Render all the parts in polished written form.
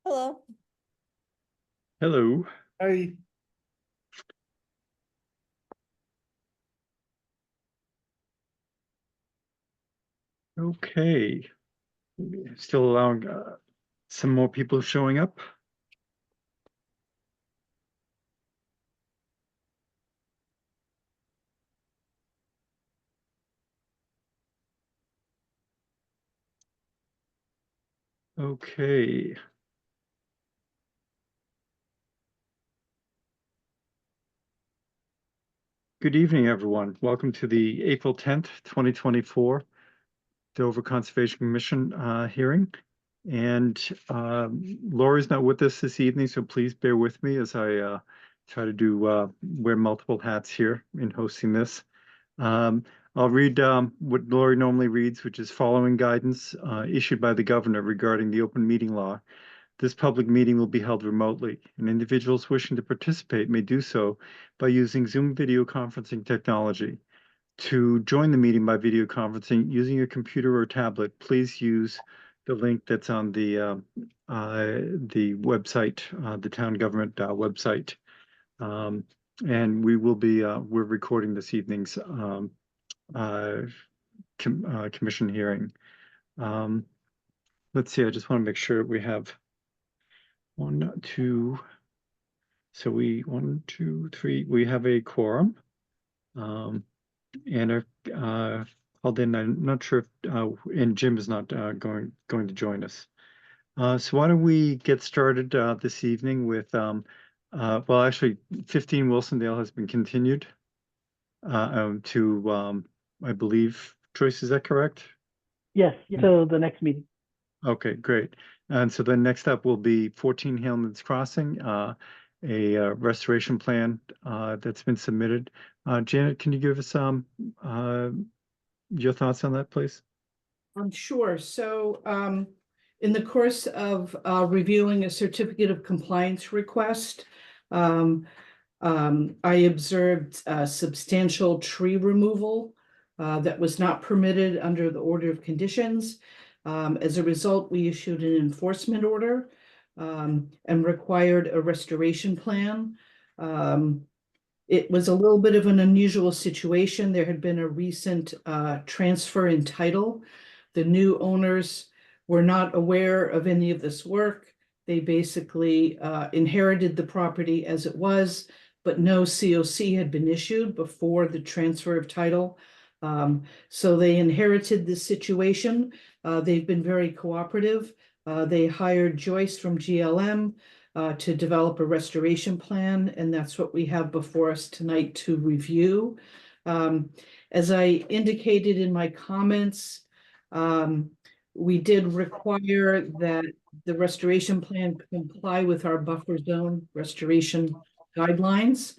Hello. Hello. Hi. Okay. Still allowing some more people showing up. Okay. Good evening, everyone. Welcome to the April 10th, 2024 Dover Conservation Commission hearing. And Laura's not with us this evening, so please bear with me as I try to wear multiple hats here in hosting this. I'll read what Lori normally reads, which is following guidance issued by the governor regarding the open meeting law. This public meeting will be held remotely, and individuals wishing to participate may do so by using Zoom video conferencing technology. To join the meeting by video conferencing using a computer or tablet, please use the link that's on the website, the town government website. And we will be we're recording this evening's commission hearing. Let's see, I just want to make sure we have one, two. So one, two, three, we have a quorum. And are called in. I'm not sure if and Jim is not going to join us. So why don't we get started this evening with well, actually 15 Wilsondale has been continued to I believe, Joyce, is that correct? Yes, so the next meeting. Okay, great. And so then next up will be 14 Hillman's Crossing, a restoration plan that's been submitted. Janet, can you give us your thoughts on that, please? Sure. So in the course of reviewing a certificate of compliance request, I observed substantial tree removal that was not permitted under the order of conditions. As a result, we issued an enforcement order and required a restoration plan. It was a little bit of an unusual situation. There had been a recent transfer in title. The new owners were not aware of any of this work. They basically inherited the property as it was, but no COC had been issued before the transfer of title. So they inherited this situation. They've been very cooperative. They hired Joyce from GLM to develop a restoration plan, and that's what we have before us tonight to review. As I indicated in my comments, we did require that the restoration plan comply with our buffer zone restoration guidelines,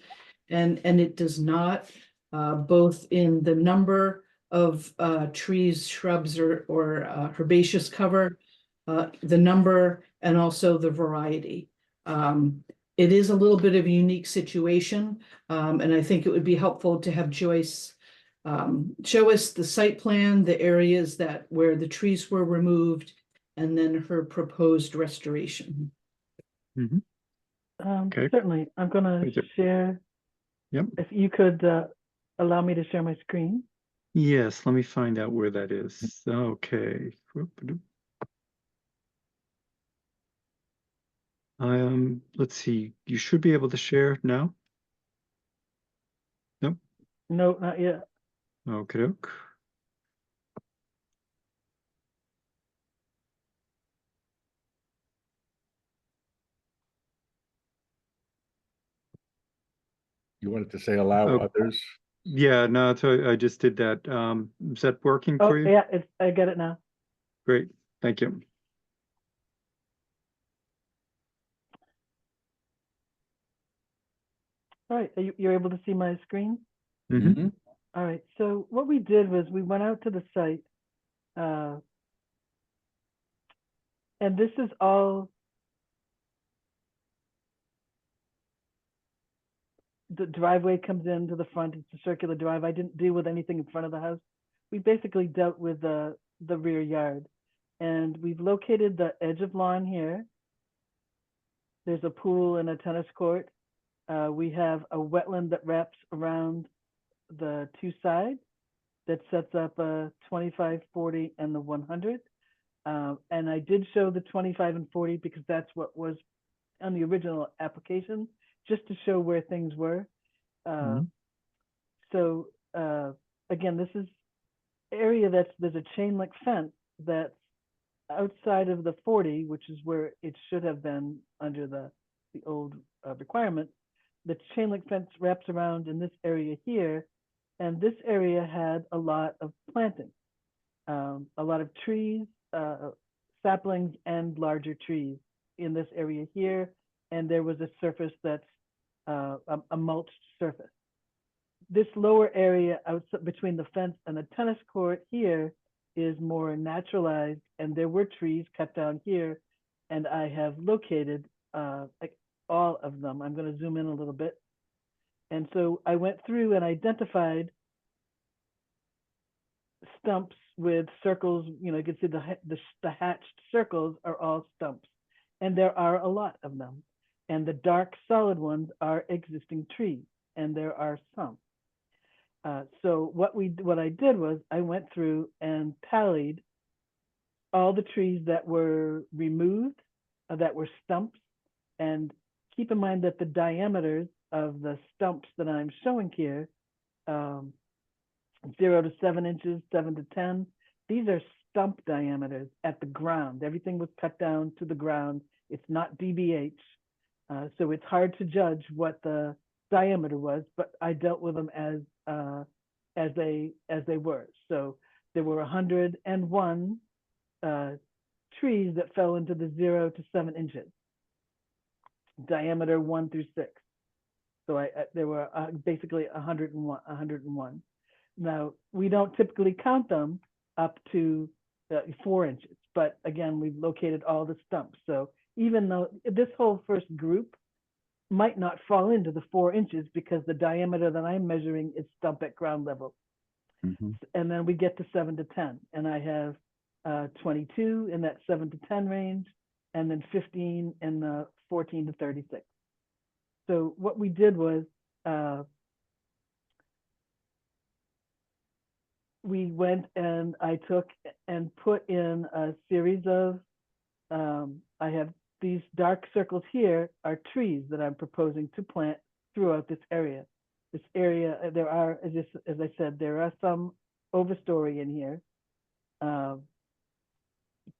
and it does not, both in the number of trees, shrubs, or herbaceous cover, the number, and also the variety. It is a little bit of a unique situation, and I think it would be helpful to have Joyce show us the site plan, the areas where the trees were removed, and then her proposed restoration. Mm-hmm. Okay. Certainly, I'm going to share. Yep. If you could allow me to share my screen. Yes, let me find out where that is. Okay. Let's see. You should be able to share now. Nope. No, not yet. Okay. You wanted to say allow others? Yeah, no, so I just did that. Is that working for you? Yeah, I get it now. Great, thank you. All right, you're able to see my screen? Mm-hmm. All right, so what we did was we went out to the site, and this is all the driveway comes into the front. It's a circular drive. I didn't deal with anything in front of the house. We basically dealt with the rear yard, and we've located the edge of lawn here. There's a pool and a tennis court. We have a wetland that wraps around the two sides that sets up a 25, 40, and the 100. And I did show the 25 and 40 because that's what was on the original application, just to show where things were. So again, this is area there's a chain link fence that's outside of the 40, which is where it should have been under the old requirement. The chain link fence wraps around in this area here, and this area had a lot of planting, a lot of trees, saplings, and larger trees in this area here. And there was a surface that's a mulched surface. This lower area outside between the fence and the tennis court here is more naturalized, and there were trees cut down here, and I have located like all of them. I'm going to zoom in a little bit. And so I went through and identified stumps with circles. You know, you can see the hatched circles are all stumps, and there are a lot of them. And the dark solid ones are existing trees, and there are some. So what I did was I went through and tallied all the trees that were removed, that were stumps, and keep in mind that the diameters of the stumps that I'm showing here, 0 to 7 inches, 7 to 10, these are stump diameters at the ground. Everything was cut down to the ground. It's not DBH, so it's hard to judge what the diameter was, but I dealt with them as they were. So there were 101 trees that fell into the 0 to 7 inches, diameter 1 through 6. So there were basically 101. Now, we don't typically count them up to 4 inches, but again, we've located all the stumps. So even though this whole first group might not fall into the 4 inches because the diameter that I'm measuring is stump at ground level. And then we get to 7 to 10, and I have 22 in that 7 to 10 range, and then 15 in the 14 to 36. So what we did was we went and I took and put in a series of, I have these dark circles here are trees that I'm proposing to plant throughout this area. This area, there are, as I said, there are some overstory in here,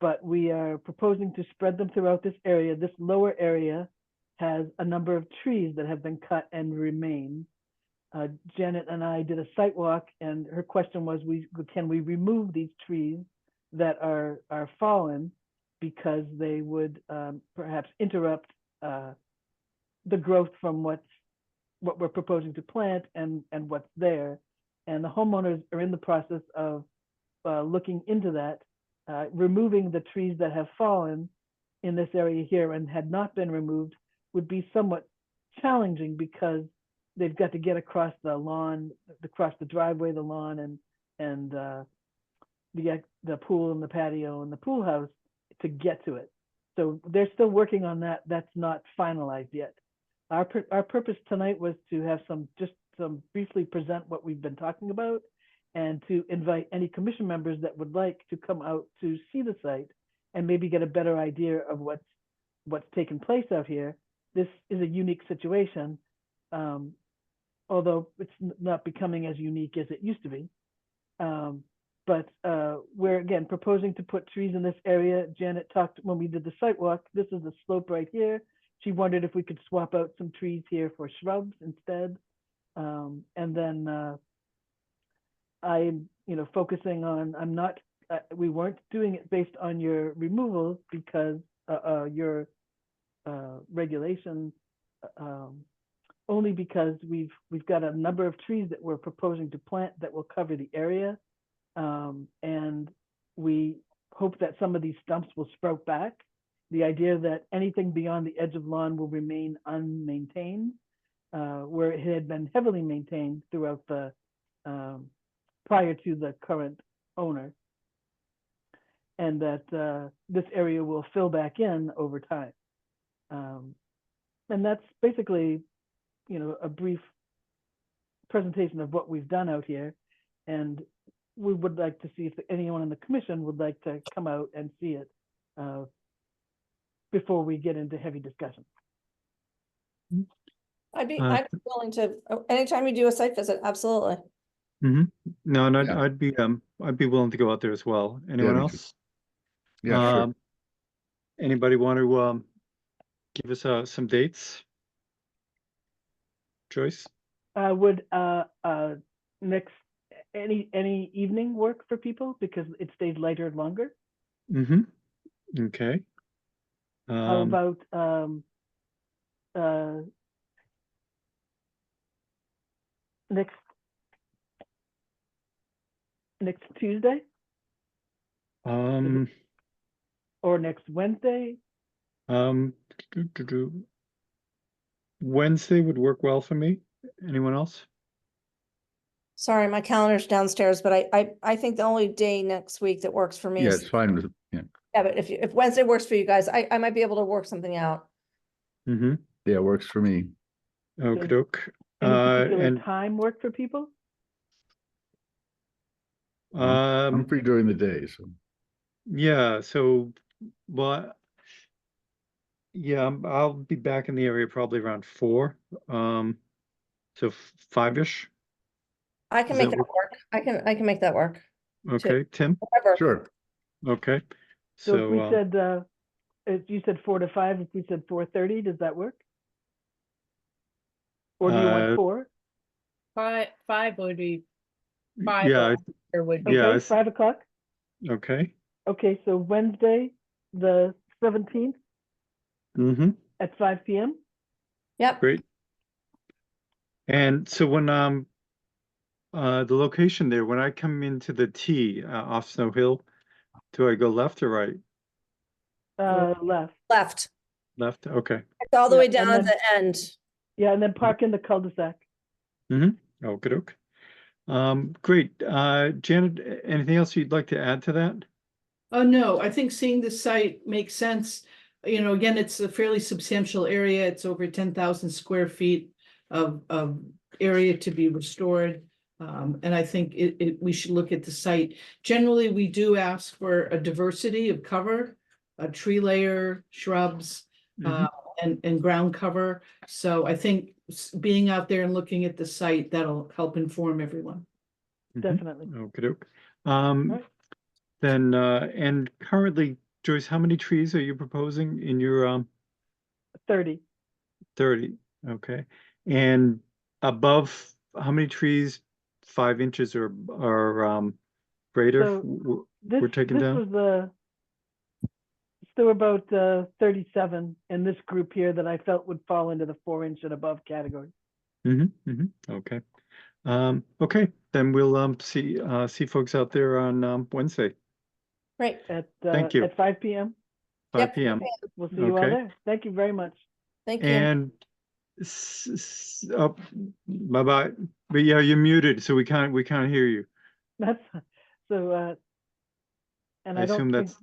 but we are proposing to spread them throughout this area. This lower area has a number of trees that have been cut and remain. Janet and I did a site walk, and her question was, can we remove these trees that are fallen because they would perhaps interrupt the growth from what we're proposing to plant and what's there. And the homeowners are in the process of looking into that, removing the trees that have fallen in this area here and had not been removed would be somewhat challenging because they've got to get across the lawn, across the driveway, the lawn, and the pool and the patio and the pool house to get to it. So they're still working on that. That's not finalized yet. Our purpose tonight was to have some briefly present what we've been talking about, and to invite any commission members that would like to come out to see the site and maybe get a better idea of what's taken place out here. This is a unique situation, although it's not becoming as unique as it used to be. But we're, again, proposing to put trees in this area. Janet talked when we did the site walk, this is the slope right here. She wondered if we could swap out some trees here for shrubs instead. And then I'm, focusing on, we weren't doing it based on your removals because your regulation, only because we've got a number of trees that we're proposing to plant that will cover the area. And we hope that some of these stumps will sprout back. The idea that anything beyond the edge of lawn will remain unmaintained, where it had been heavily maintained throughout the prior to the current owner, and that this area will fill back in over time. And that's basically, a brief presentation of what we've done out here. And we would like to see if anyone in the commission would like to come out and see it before we get into heavy discussion. I'd be Uh, willing to, anytime you do a site visit, absolutely. No, no, Yeah. I'd be willing to go out there as well. Anyone me too. else? Yeah, sure. Anybody want to give us some dates? Joyce? Would next any evening work for people because it stays lighter longer? Mm-hmm. Okay. How about next Tuesday or next Wednesday? Wednesday would work well for me. Anyone else? Sorry, my calendar's downstairs, but I think the only day next week that works for me Yeah, is, it's fine with, yeah, yeah, but if Wednesday works for you guys, I might be able to work something out. Mm-hmm. yeah, works for me. Okey doke. Any particular And time work for people? I'm free during the day, so. yeah, so, well, yeah, I'll be back in the area probably around 4. So 5-ish. I can Does make that that work. I can make that work. Okay, Tim? Whatever. Sure. Okay. So if we So, said, if you said 4 to 5, if we said 4:30, does that work? Or do you want 4? Five would be five. yeah, Or would be. Yeah, Okay, it's- 5 o'clock. okay. Okay, so Wednesday, the 17th Mm-hmm. at 5 p.m. Yep. Great. And so when the location there, when I come into the T off Snow Hill, do I go left or right? Left. Left. Left, okay. It's all the Yeah, way and down at then- the end. Yeah, and then park in the cul-de-sac. Okey-doke. Great. Janet, anything else you'd like to add to that? No, I think seeing the site makes sense. Again, it's a fairly substantial area. It's over 10,000 square feet of area to be restored. And I think we should look at the site. Generally, we do ask for a diversity of cover, a tree layer, shrubs, Mhm. and ground cover. So I think being out there and looking at the site, that'll help inform everyone. Mhm. Definitely. Okey-doke. Right. Then, and currently, Joyce, how many trees are you proposing in your 30. 30? Okay. And above, how many trees, 5 inches or greater, So This we're taking down? was there were about 37 in this group here that I felt would fall into the 4-inch and above category. Okay. Okay, then we'll see folks out there on Wednesday, Great. Thank you. At 5 p.m. 5 Yep. p.m. We'll see you all Okay. there. Thank you very much. Thank you. And bye-bye. But yeah, you're muted, so we can't hear you. That's so. And I I don't assume think that's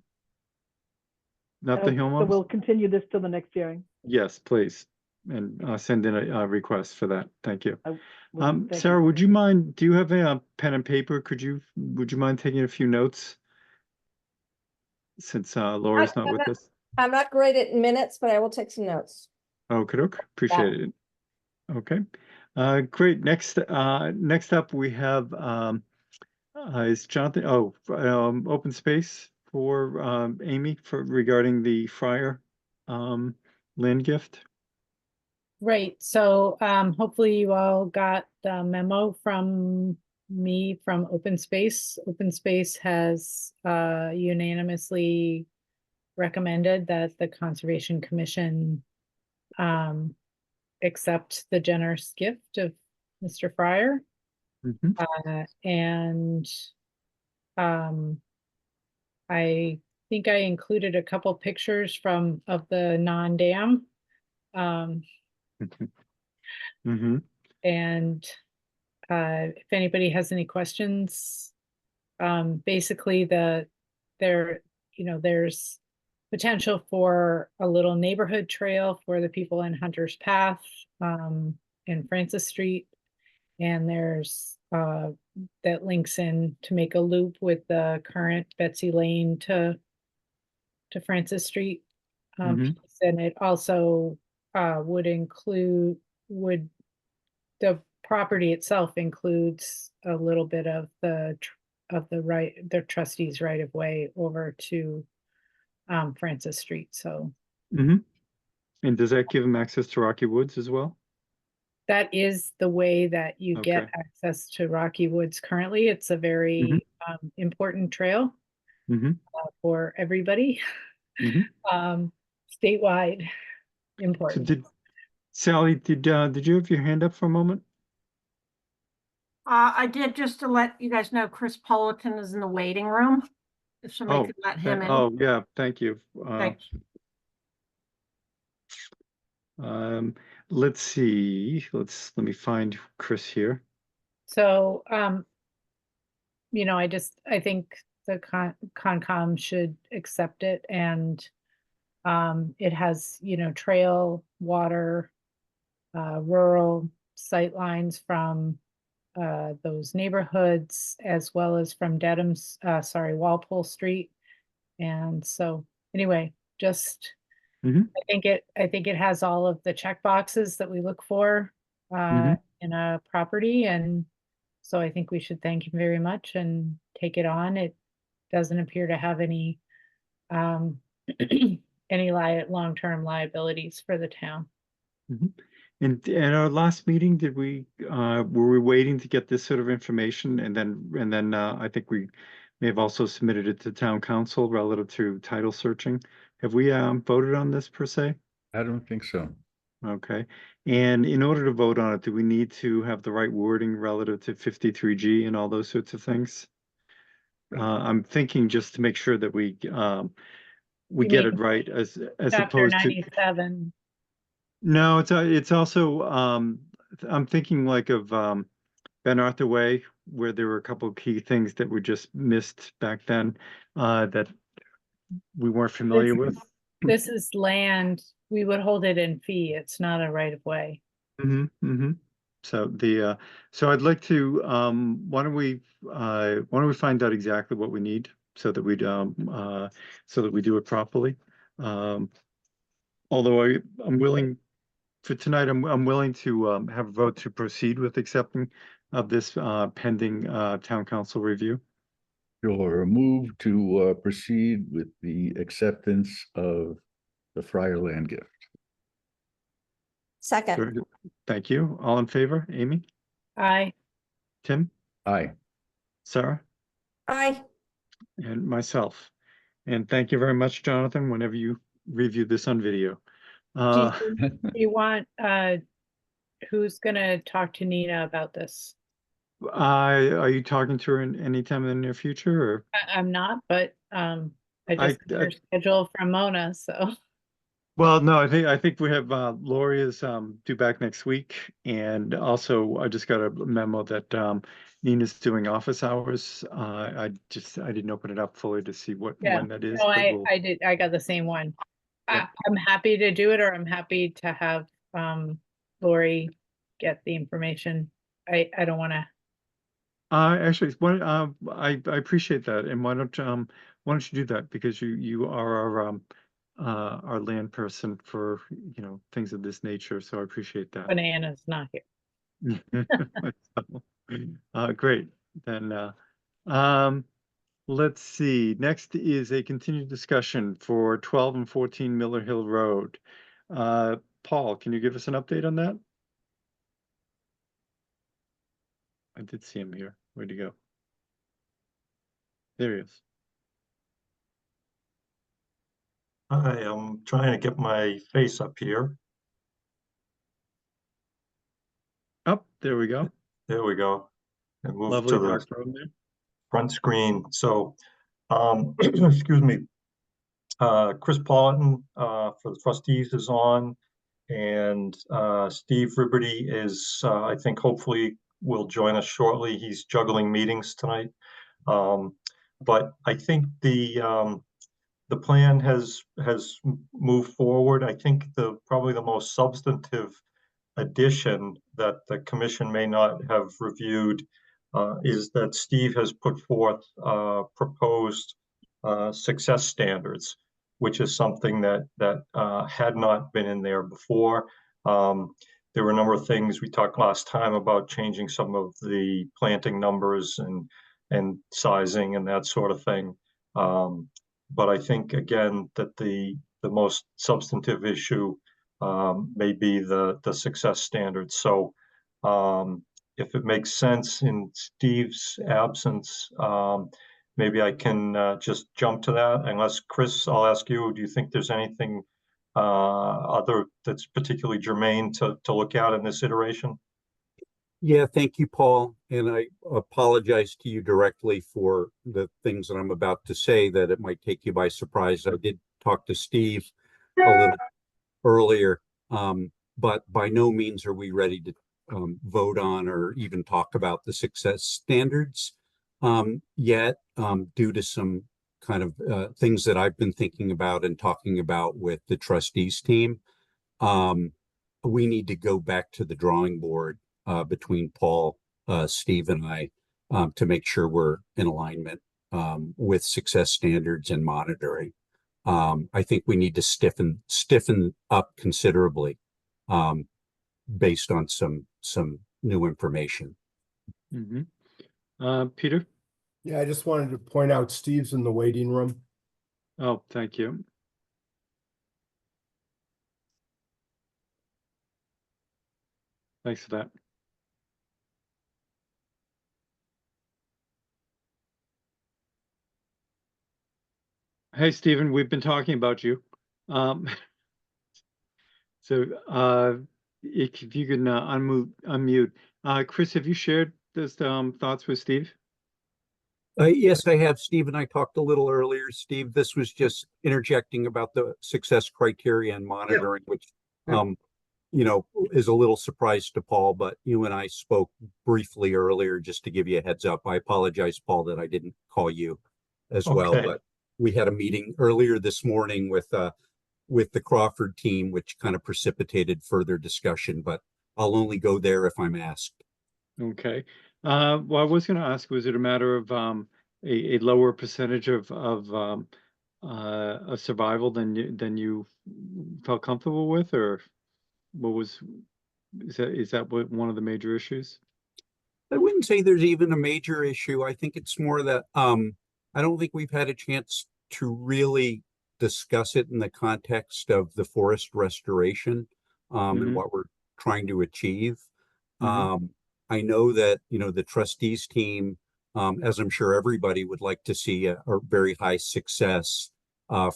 not the so. Hillmans? We'll continue this till the next hearing. Yes, please. And send in a request for that. Thank you. Thank Sarah, you. would you mind, do you have a pen and paper? Would you mind taking a few notes? Since Laura's not with us. I'm not great at minutes, but I will take some notes. Okey-doke, appreciate it. Okay, great. Next up, we have is Jonathan, open space for Amy regarding the Friar land gift. Right, so hopefully you all got the memo from me from Open Space. Open Space has unanimously recommended that the Conservation Commission accept the generous gift of Mr. Fryer. Mhm. And I think I included a couple pictures of the non-dam. Mhm. And if anybody has any questions, basically there's potential for a little neighborhood trail for the people in Hunter's Path, in Francis Street. And there's, that links in to make a loop with the current Betsy Lane to Francis Street. Mhm. Piece. And it also, the property itself includes a little bit of the trustees right of way over to Francis Street. So And does that give them access to Rocky Woods as well? that is the way that you get Okay. access to Rocky Woods currently. It's a very important trail Mhm. for everybody, Mhm. statewide So important. Sally, did you have your hand up for a moment? I did, just to let you guys know, Chris Politan is in the waiting room. If somebody could let him in. Oh, yeah, thank you. Thanks. Let's see, let me find Chris here. So, I think the Concom should accept it, and it has, trail, water, rural sight lines from those neighborhoods, as well as from Dedham's, Walpole Street. And so, anyway, just, Mhm. I think it has all of the check boxes that we look for in a property, and so I think we should thank him very much and take it on. It doesn't appear to have any any long-term liabilities for the town. And at our last meeting, did we were we waiting to get this sort of information, and then I think we may have also submitted it to town council relative to title searching. Have we voted on this per se? I don't think so. Okay. And in order to vote on it, do we need to have the right wording relative to 53G and all those sorts of things? I'm thinking just to make sure that we You get mean it right as Chapter opposed to. 97. No, it's also I'm thinking like of Ben Arthur Way, where there were a couple of key things that were just missed back then that we weren't familiar with. This is land, we would hold it in fee. It's not a right of way. So so I'd like to why don't we find out exactly what we need so that we do it properly. Although I'm willing for tonight, I'm willing to have a vote to proceed with accepting of this pending town council review. Or move to proceed with the acceptance of the Friar land gift. Second, Very good. Thank you. All in favor? Amy? Aye. Tim? Aye. Sarah? aye. And myself. And thank you very much, Jonathan, whenever you review this on video. Do you want, who's gonna talk to Nina about this? Are you talking to her anytime in the near future, or? I'm not, but I just got her schedule from Mona, so. Well, no, I think we have Lori is due back next week, and also I just got a memo that Nina's doing office hours. I didn't open it up fully to see when that is. No, but I did, I got the same one. Yep. I'm happy to do it, or I'm happy to have Lori get the information. I don't wanna. Actually, I appreciate that, and why don't you do that, because you are our land person for things of this nature, so I appreciate that. Banana's not here. Great. Then let's see. Next is a continued discussion for 12 and 14 Miller Hill Road. Paul, can you give us an update on that? I did see him here. Where'd he go? There he is. Hi, I'm trying to get my face up here. Oh, there we go. There we go. And move Lovely to the dark room there. front screen. So, excuse me. Chris Politan for the trustees is on, and Steve Riberty is, I think, hopefully will join us shortly. He's juggling meetings tonight. But I think the the plan has moved forward. I think probably the most substantive addition that the commission may not have reviewed is that Steve has put forth proposed success standards, which is something that had not been in there before. There were a number of things we talked last time about changing some of the planting numbers and sizing and that sort of thing. But I think again that the most substantive issue may be the success standards. So if it makes sense in Steve's absence, maybe I can just jump to that. Unless Chris, I'll ask you, do you think there's anything other that's particularly germane to look at in this iteration? Yeah, thank you, Paul. And I apologize to you directly for the things that I'm about to say, that it might take you by surprise. I did talk to Steve a little earlier, but by no means are we ready to vote on or even talk about the success standards yet, due to some kind of things that I've been thinking about and talking about with the trustees team. We need to go back to the drawing board between Paul, Steve, and I to make sure we're in alignment with success standards and monitoring. I think we need to stiffen up considerably based on some new information. Peter? Yeah, I just wanted to point out Steve's in the waiting room. Oh, thank you. Thanks for that. Hey, Stephen, we've been talking about you. So if you can unmute. Chris, have you shared those thoughts with Steve? Yes, I have. Steve and I talked a little earlier. Steve, this was just interjecting about the success criteria and monitoring, which, you know, is a little surprise to Paul, but you and I spoke briefly earlier just to give you a heads up. I apologize, Paul, that I didn't call you as well, but we had a meeting earlier this morning with the Crawford team, which kind of precipitated further discussion, but I'll only go there if I'm asked. Okay. Well, I was going to ask, was it a matter of a lower percentage of survival than you felt comfortable with, or is that one of the major issues? I wouldn't say there's even a major issue. I think it's more that I don't think we've had a chance to really discuss it in the context of the forest restoration and what we're trying to achieve. I know that, you know, the trustees team, as I'm sure everybody would like to see a very high success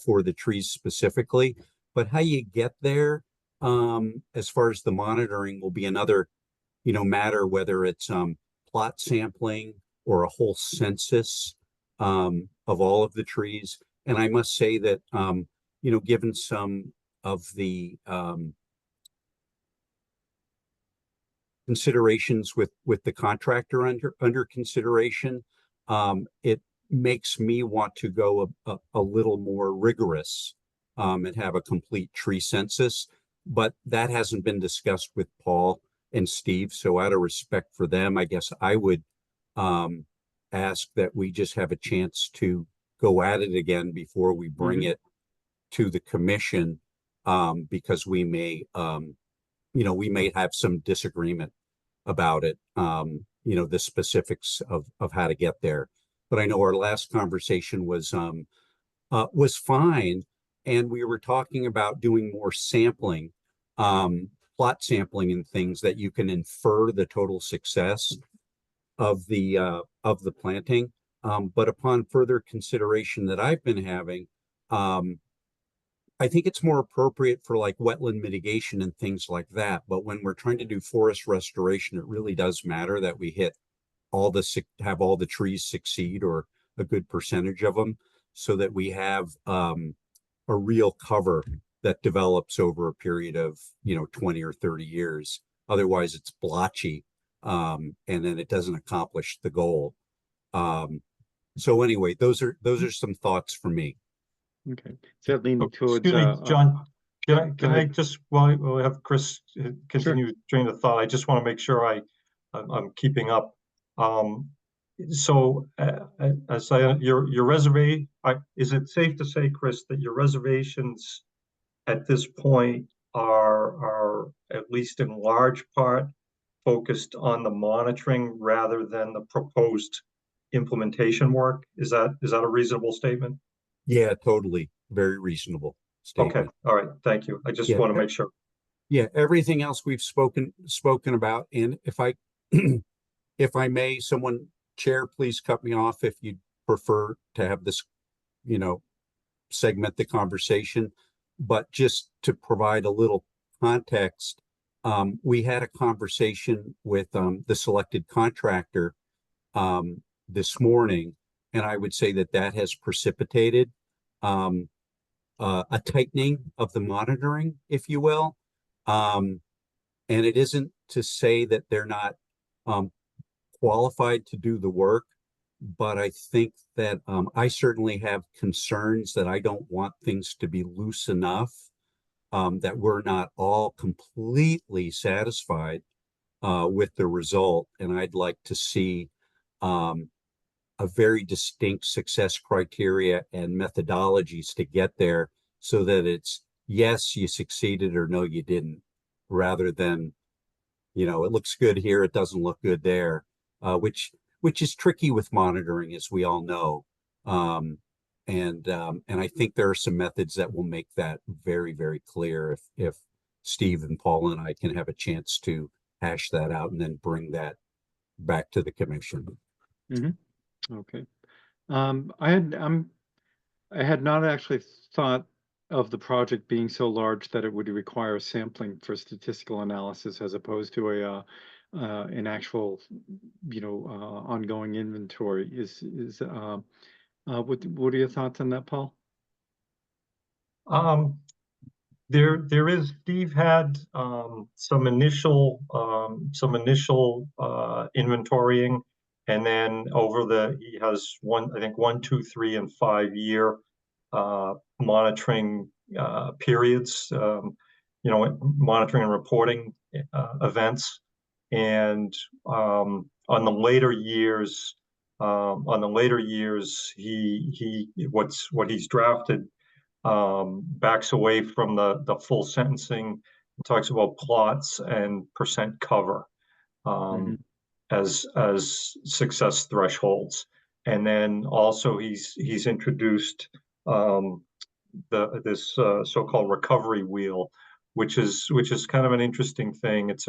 for the trees specifically, but how you get there as far as the monitoring will be another, you know, matter, whether it's plot sampling or a whole census of all of the trees. And I must say that, you know, given some of the considerations with the contractor under consideration, it makes me want to go a little more rigorous and have a complete tree census, but that hasn't been discussed with Paul and Steve. So out of respect for them, I guess I would ask that we just have a chance to go at it again before we bring it to the commission, because we may, you know, we may have some disagreement about it, you know, the specifics of how to get there. But I know our last conversation was fine, and we were talking about doing more sampling, plot sampling and things that you can infer the total success of the planting. But upon further consideration that I've been having, I think it's more appropriate for like wetland mitigation and things like that. But when we're trying to do forest restoration, it really does matter that we hit have all the trees succeed, or a good percentage of them, so that we have a real cover that develops over a period of, you know, 20 or 30 years. Otherwise it's blotchy, and then it doesn't accomplish the goal. So anyway, those are some thoughts for me. Okay, is that leaning towards, Excuse me, John, yeah, go can I ahead. just, while we have Chris continue train of thought, I just want to make sure I'm keeping up. So as your reservation, is it safe to say, Chris, that your reservations at this point are at least in large part focused on the monitoring rather than the proposed implementation work? Is that a reasonable statement? Yeah, totally. Very reasonable Okay, statement. all right, thank you. I just Yeah, want to make sure. Yeah, everything else we've spoken about. And if I if I may, someone, chair, please cut me off if you prefer to have this, segment the conversation. But just to provide a little context, we had a conversation with the selected contractor this morning, and I would say that has precipitated a tightening of the monitoring, if you will. And it isn't to say that they're not qualified to do the work, but I think that I certainly have concerns that I don't want things to be loose enough that we're not all completely satisfied with the result. And I'd like to see a very distinct success criteria and methodologies to get there, so that it's yes, you succeeded, or no, you didn't, rather than, it looks good here, it doesn't look good there, which is tricky with monitoring, as we all know. And I think there are some methods that will make that very, very clear if Steve and Paul and I can have a chance to hash that out and then bring that back to the commission. Okay. I had not actually thought of the project being so large that it would require sampling for statistical analysis as opposed to an actual, ongoing inventory. What are your thoughts on that, Paul? There is, Steve had some initial inventorying, and then he has I think 1, 2, 3, and 5 year monitoring periods, monitoring and reporting events. And on the later years, what he's drafted backs away from the full sentencing, talks about plots and percent cover as success thresholds. And then also he's introduced this so-called recovery wheel, which is kind of an interesting thing. It's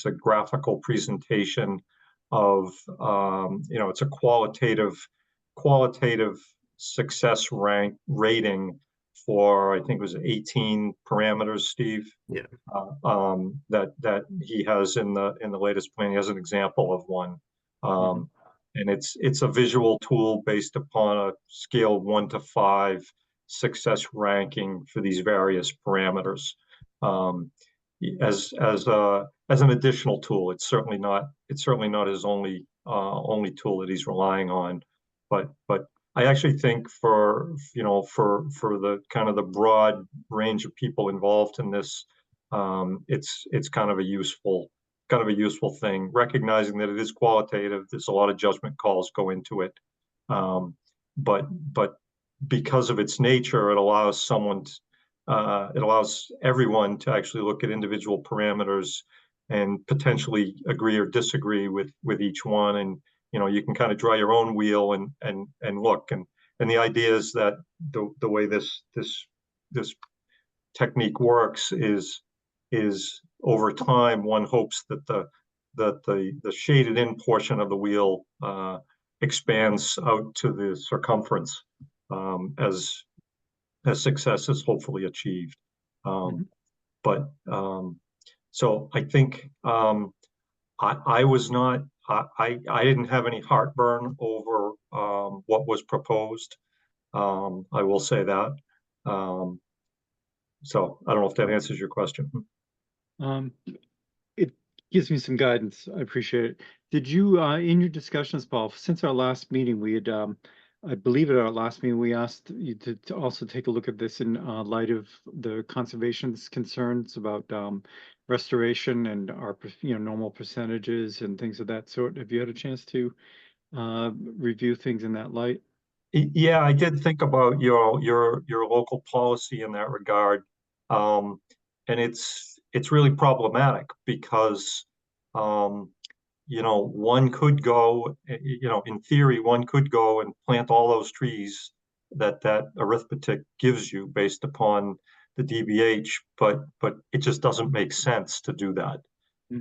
a graphical presentation of it's a qualitative success rating for, I think it was 18 parameters, Steve. Yeah. That he has in the latest plan. He has an example of one. And it's a visual tool based upon a scale of 1 to 5 success ranking for these various parameters. As an additional tool, it's certainly not his only tool that he's relying on, but I actually think for the kind of the broad range of people involved in this, it's kind of a useful thing, recognizing that it is qualitative. There's a lot of judgment calls go into it, but because of its nature, it allows everyone to actually look at individual parameters and potentially agree or disagree with each one. And you can kind of draw your own wheel and look. And the idea is that the way this technique works is over time, one hopes that the shaded in portion of the wheel expands out to the circumference as success is hopefully achieved. So I think I was not, I didn't have any heartburn over what was proposed. I will say that. So I don't know if that answers your question. It gives me some guidance. I appreciate it. Did you, in your discussions, Paul, since our last meeting, we had I believe at our last meeting, we asked you to also take a look at this in light of the conservation's concerns about restoration and our, normal percentages and things of that sort. Have you had a chance to review things in that light? Yeah, I did think about your local policy in that regard. And it's really problematic because one could go, in theory, one could go and plant all those trees that arithmetic gives you based upon the DBH, but it just doesn't make sense to do that.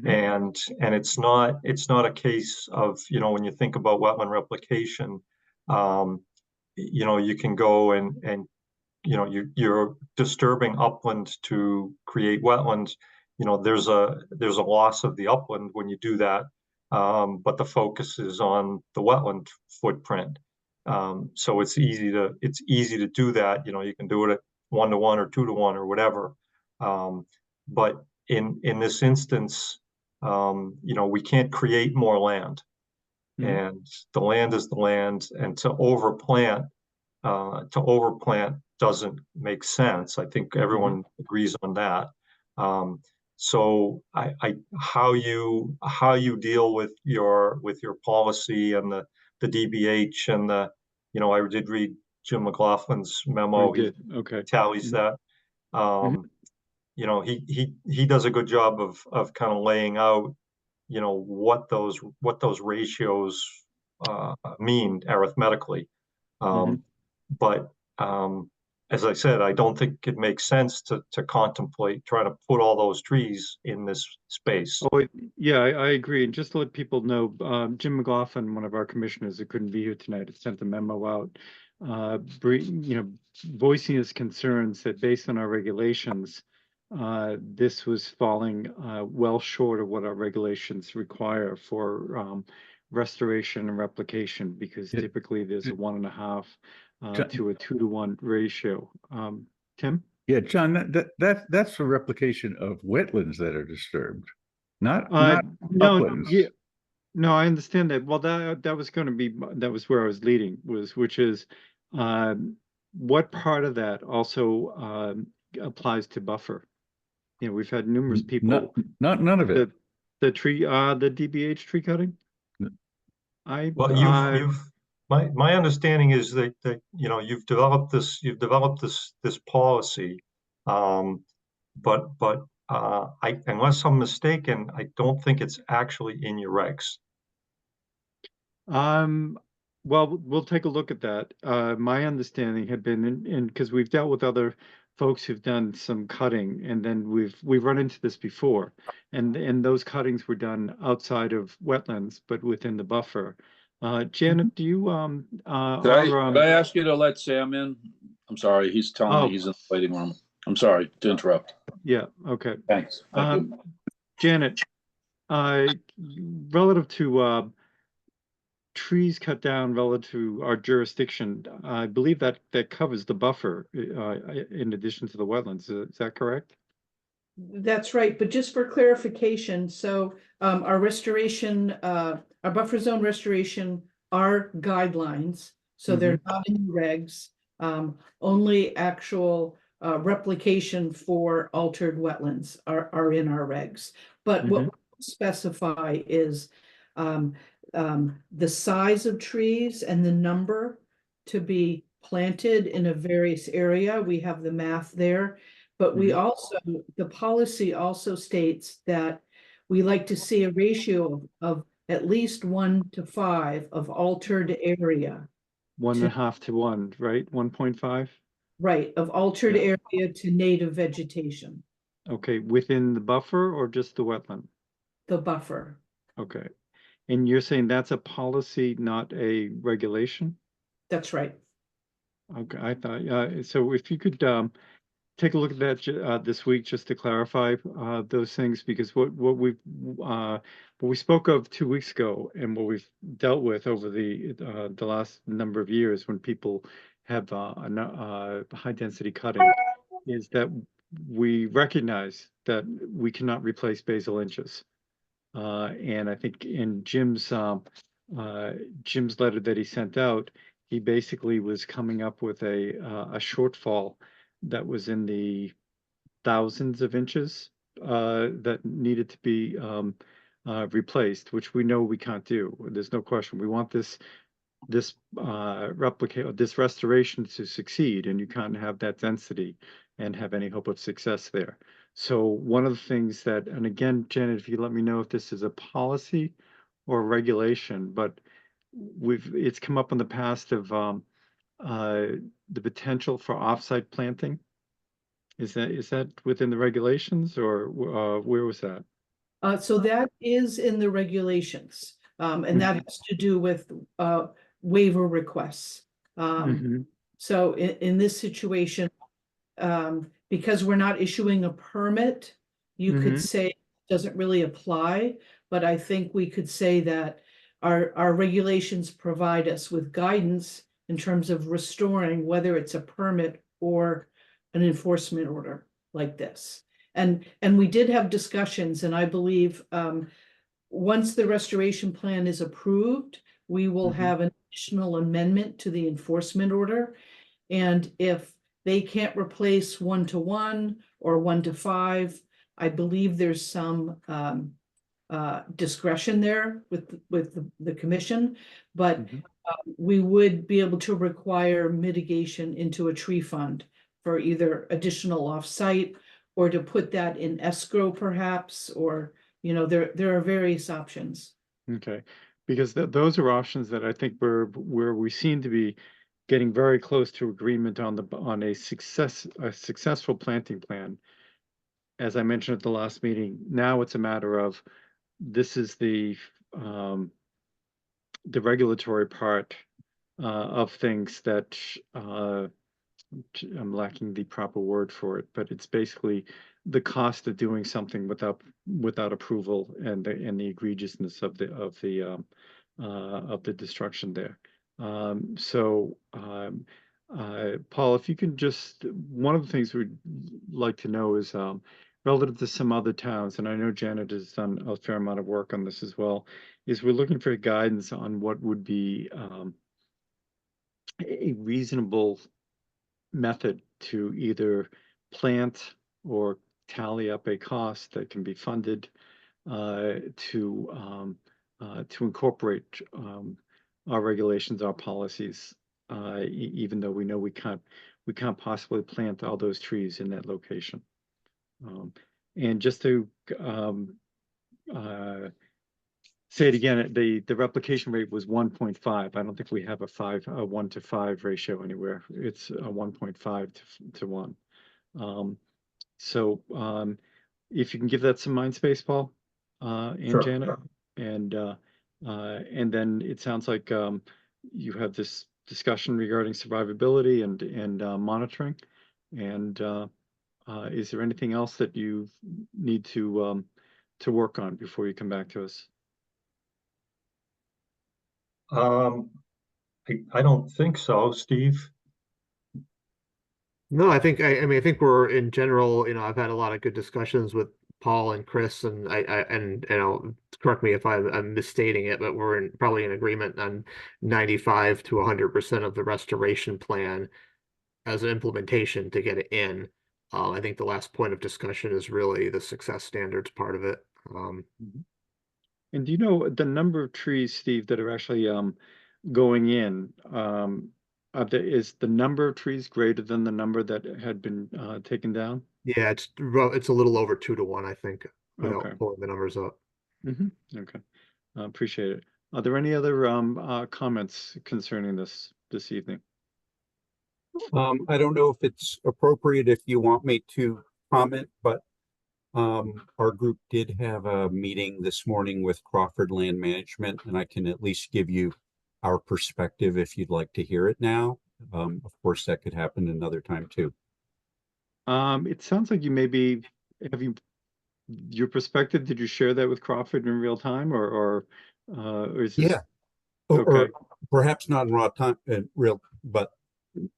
And it's not a case of, when you think about wetland replication, you can go and you're disturbing upland to create wetlands. There's a loss of the upland when you do that. But the focus is on the wetland footprint. So it's easy to do that. You can do it at 1-to-1 or 2-to-1 or whatever. But in this instance, we can't create more land. And the land is the land, and to overplant doesn't make sense. I think everyone agrees on that. So how you deal with your policy and the DBH and I did read Jim McLaughlin's memo. He tallies that. He does a good job of kind of laying out what those ratios mean arithmetically. But as I said, I don't think it makes sense to contemplate trying to put all those trees in this space. Oh, yeah, I agree. And just to let people know, Jim McLaughlin, one of our commissioners that couldn't be here tonight, had sent a memo out, voicing his concerns that based on our regulations, this was falling well short of what our regulations require for restoration and replication, because typically there's a 1.5 to a 2-to-1 ratio. Tim? Yeah, John, that's a replication of wetlands that are disturbed, not no, uplands. yeah, no, I understand that. Well, that was going to be, that was where I was leading, which is what part of that also applies to buffer? We've had numerous people. None of it. The DBH tree cutting. Well, my understanding is that you've developed this policy, but unless I'm mistaken, I don't think it's actually in your regs. Well, we'll take a look at that. My understanding had been because we've dealt with other folks who've done some cutting, and then we've run into this before, and those cuttings were done outside of wetlands but within the buffer. Janet, do you Could I ask you to let Sam in? I'm sorry, he's telling me he's in the waiting room. I'm sorry to interrupt. Yeah, okay. Thanks. Janet, relative to trees cut down relative to our jurisdiction, I believe that covers the buffer in addition to the wetlands. Is that correct? That's right, but just for clarification, so our restoration, our buffer zone restoration are guidelines, so they're not in the regs, only actual replication for altered wetlands are in our regs. But what we specify is the size of trees and the number to be planted in a various area. We have the math there, but we also, the policy also states that we like to see a ratio of at least 1 to 5 of altered area. 1.5 to 1, right? 1.5? Right, of altered area to native vegetation. Okay, within the buffer or just the wetland? The buffer. Okay. And you're saying that's a policy, not a regulation? That's right. Okay, I thought, so if you could take a look at that this week, just to clarify those things, because what we spoke of 2 weeks ago and what we've dealt with over the last number of years when people have high density cutting is that we recognize that we cannot replace basal inches. And I think in Jim's letter that he sent out, he basically was coming up with a shortfall that was in the thousands of inches that needed to be replaced, which we know we can't do. There's no question. We want this replicate, this restoration to succeed, and you can't have that density and have any hope of success there. So one of the things that, and again, Janet, if you let me know if this is a policy or regulation, but it's come up in the past of the potential for offsite planting. Is that within the regulations, or where was that? So that is in the regulations, and that has to do with waiver requests. So in this situation, because we're not issuing a permit, you could say it doesn't really apply, but I think we could say that our regulations provide us with guidance in terms of restoring, whether it's a permit or an enforcement order like this. And we did have discussions, and I believe once the restoration plan is approved, we will have an additional amendment to the enforcement order. And if they can't replace 1-to-1 or 1-to-5, I believe there's some discretion there with the commission, but we would be able to require mitigation into a tree fund for either additional off-site or to put that in escrow perhaps, or, you know, there are various options. Okay, because those are options that I think where we seem to be getting very close to agreement on a successful planting plan. As I mentioned at the last meeting, now it's a matter of this is the regulatory part of things that I'm lacking the proper word for it, but it's basically the cost of doing something without approval and the egregiousness of the destruction there. Paul, if you can just, one of the things we'd like to know is relative to some other towns, and I know Janet has done a fair amount of work on this as well, is we're looking for guidance on what would be a reasonable method to either plant or tally up a cost that can be funded to incorporate our regulations, our policies, even though we know we can't possibly plant all those trees in that location. And just to say it again, the replication rate was 1.5. I don't think we have a 1-to-5 ratio anywhere. It's a 1.5 to 1. If you can give that some mind space, Paul, and Sure. Janet, and then it sounds like you have this discussion regarding survivability and monitoring. And is there anything else that you need to work on before you come back to us? I don't think so, Steve. No, I mean, I think we're in general, you know, I've had a lot of good discussions with Paul and Chris, and and you know, correct me if I'm misstating it, but we're probably in agreement on 95 to 100% of the restoration plan as an implementation to get it in. I think the last point of discussion is really the success standards part of it. And do you know the number of trees, Steve, that are actually going in? Is the number of trees greater than the number that had been taken down? Yeah, it's a little over 2-to-1, I think, without Okay. pulling the numbers up. Okay, appreciate it. Are there any other comments concerning this evening? I don't know if it's appropriate if you want me to comment, but our group did have a meeting this morning with Crawford Land Management, and I can at least give you our perspective if you'd like to hear it now. Of course, that could happen another time too. It sounds like you maybe your perspective. Did you share that with Crawford in real time, or is this? Yeah, okay? Or perhaps not in raw time, but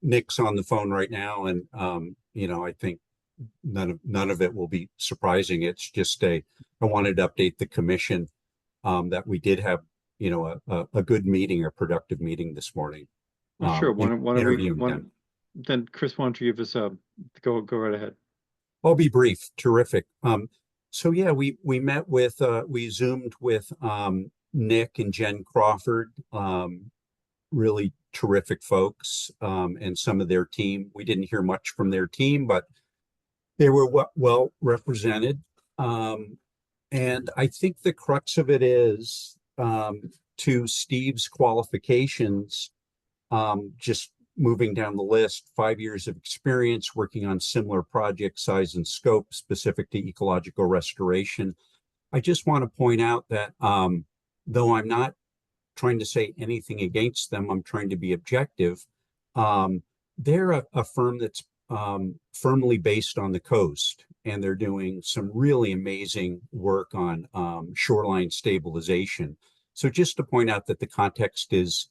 Nick's on the phone right now, and you know, I think none of it will be surprising. It's just I wanted to update the commission that we did have, you know, a good meeting, a productive meeting this morning. Sure, why don't we, interviewing them. then Chris, why don't you give us go right ahead. I'll be brief. Terrific. So yeah, we met with we Zoomed with Nick and Jen Crawford, really terrific folks, and some of their team. We didn't hear much from their team, but they were well represented. And I think the crux of it is, to Steve's qualifications, just moving down the list, 5 years of experience working on similar project size and scope specific to ecological restoration. I just want to point out that though I'm not trying to say anything against them, I'm trying to be objective. They're a firm that's firmly based on the coast, and they're doing some really amazing work on shoreline stabilization. So just to point out that the context is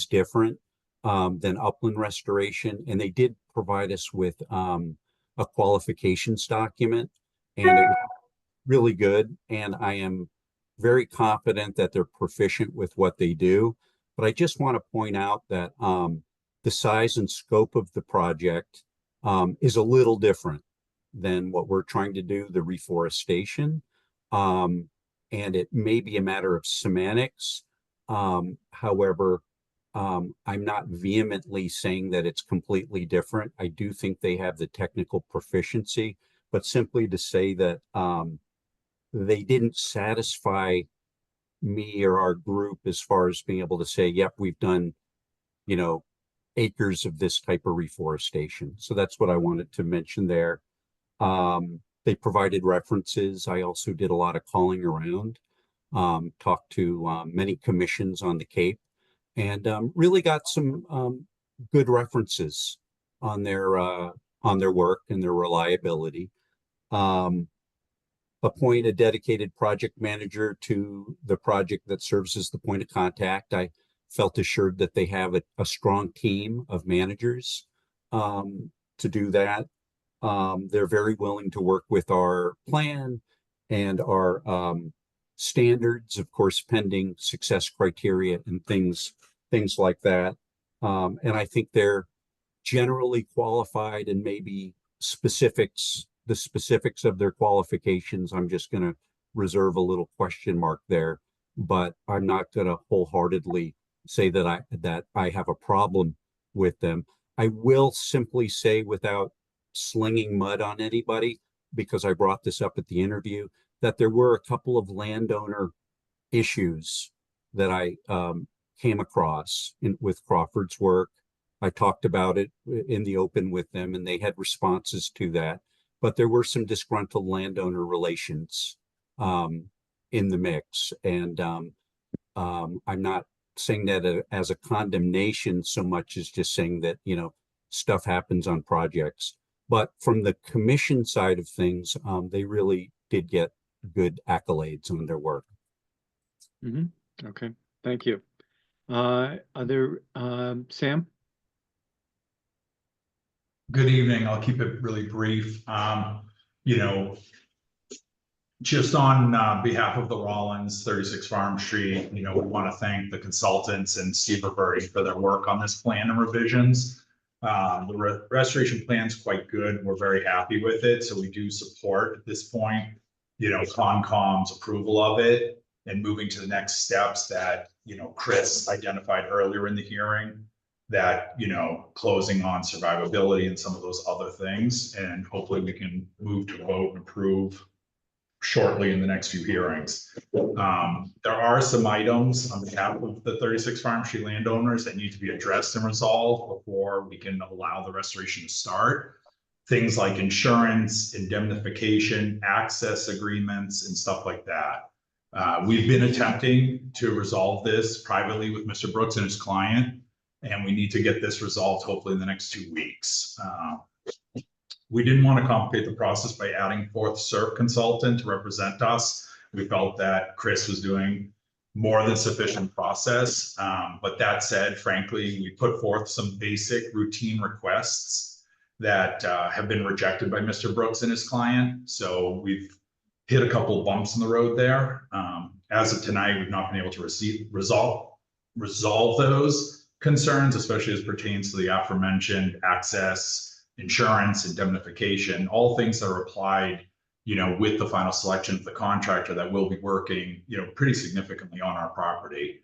different than upland restoration, and they did provide us with a qualifications document, and it was really good. And I am very confident that they're proficient with what they do. But I just want to point out that the size and scope of the project is a little different than what we're trying to do, the reforestation. And it may be a matter of semantics. However, I'm not vehemently saying that it's completely different. I do think they have the technical proficiency, but simply to say that they didn't satisfy me or our group as far as being able to say, yep, we've done, acres of this type of reforestation. So that's what I wanted to mention there. They provided references. I also did a lot of calling around, talked to many commissions on the Cape, and really got some good references on their work and their reliability. Appoint a dedicated project manager to the project that serves as the point of contact. I felt assured that they have a strong team of managers to do that. They're very willing to work with our plan and our standards, of course, pending success criteria and things like that. And I think they're generally qualified, and maybe the specifics of their qualifications, I'm just going to reserve a little question mark there, but I'm not going to wholeheartedly say that I have a problem with them. I will simply say, without slinging mud on anybody, because I brought this up at the interview, that there were a couple of landowner issues that I came across with Crawford's work. I talked about it in the open with them, and they had responses to that. But there were some disgruntled landowner relations in the mix. And I'm not saying that as a condemnation so much as just saying that, stuff happens on projects. But from the commission side of things, they really did get good accolades on their work. Mm-hmm. Okay, thank you. Sam? Good evening. I'll keep it really brief. Just on behalf of the Rollins 36 Farm Street, we want to thank the consultants and Steve Roberti for their work on this plan and revisions. The restoration plan is quite good. We're very happy with it. So we do support at this point, Concom's approval of it and moving to the next steps that, Chris identified earlier in the hearing, that, closing on survivability and some of those other things. And hopefully we can move to vote and approve shortly in the next few hearings. There are some items on behalf of the 36 Farm Street landowners that need to be addressed and resolved before we can allow the restoration to start. Things like insurance, indemnification, access agreements, and stuff like that. We've been attempting to resolve this privately with Mr. Brooks and his client, and we need to get this resolved hopefully in the next 2 weeks. We didn't want to complicate the process by adding fourth CERC consultant to represent us. We felt that Chris was doing more than sufficient process. But that said, frankly, we put forth some basic routine requests that have been rejected by Mr. Brooks and his client. So we've hit a couple of bumps in the road there. As of tonight, we've not been able to resolve those. concerns, especially as pertains to the aforementioned access, insurance, indemnification, all things that are applied, with the final selection of the contractor that will be working, pretty significantly on our property.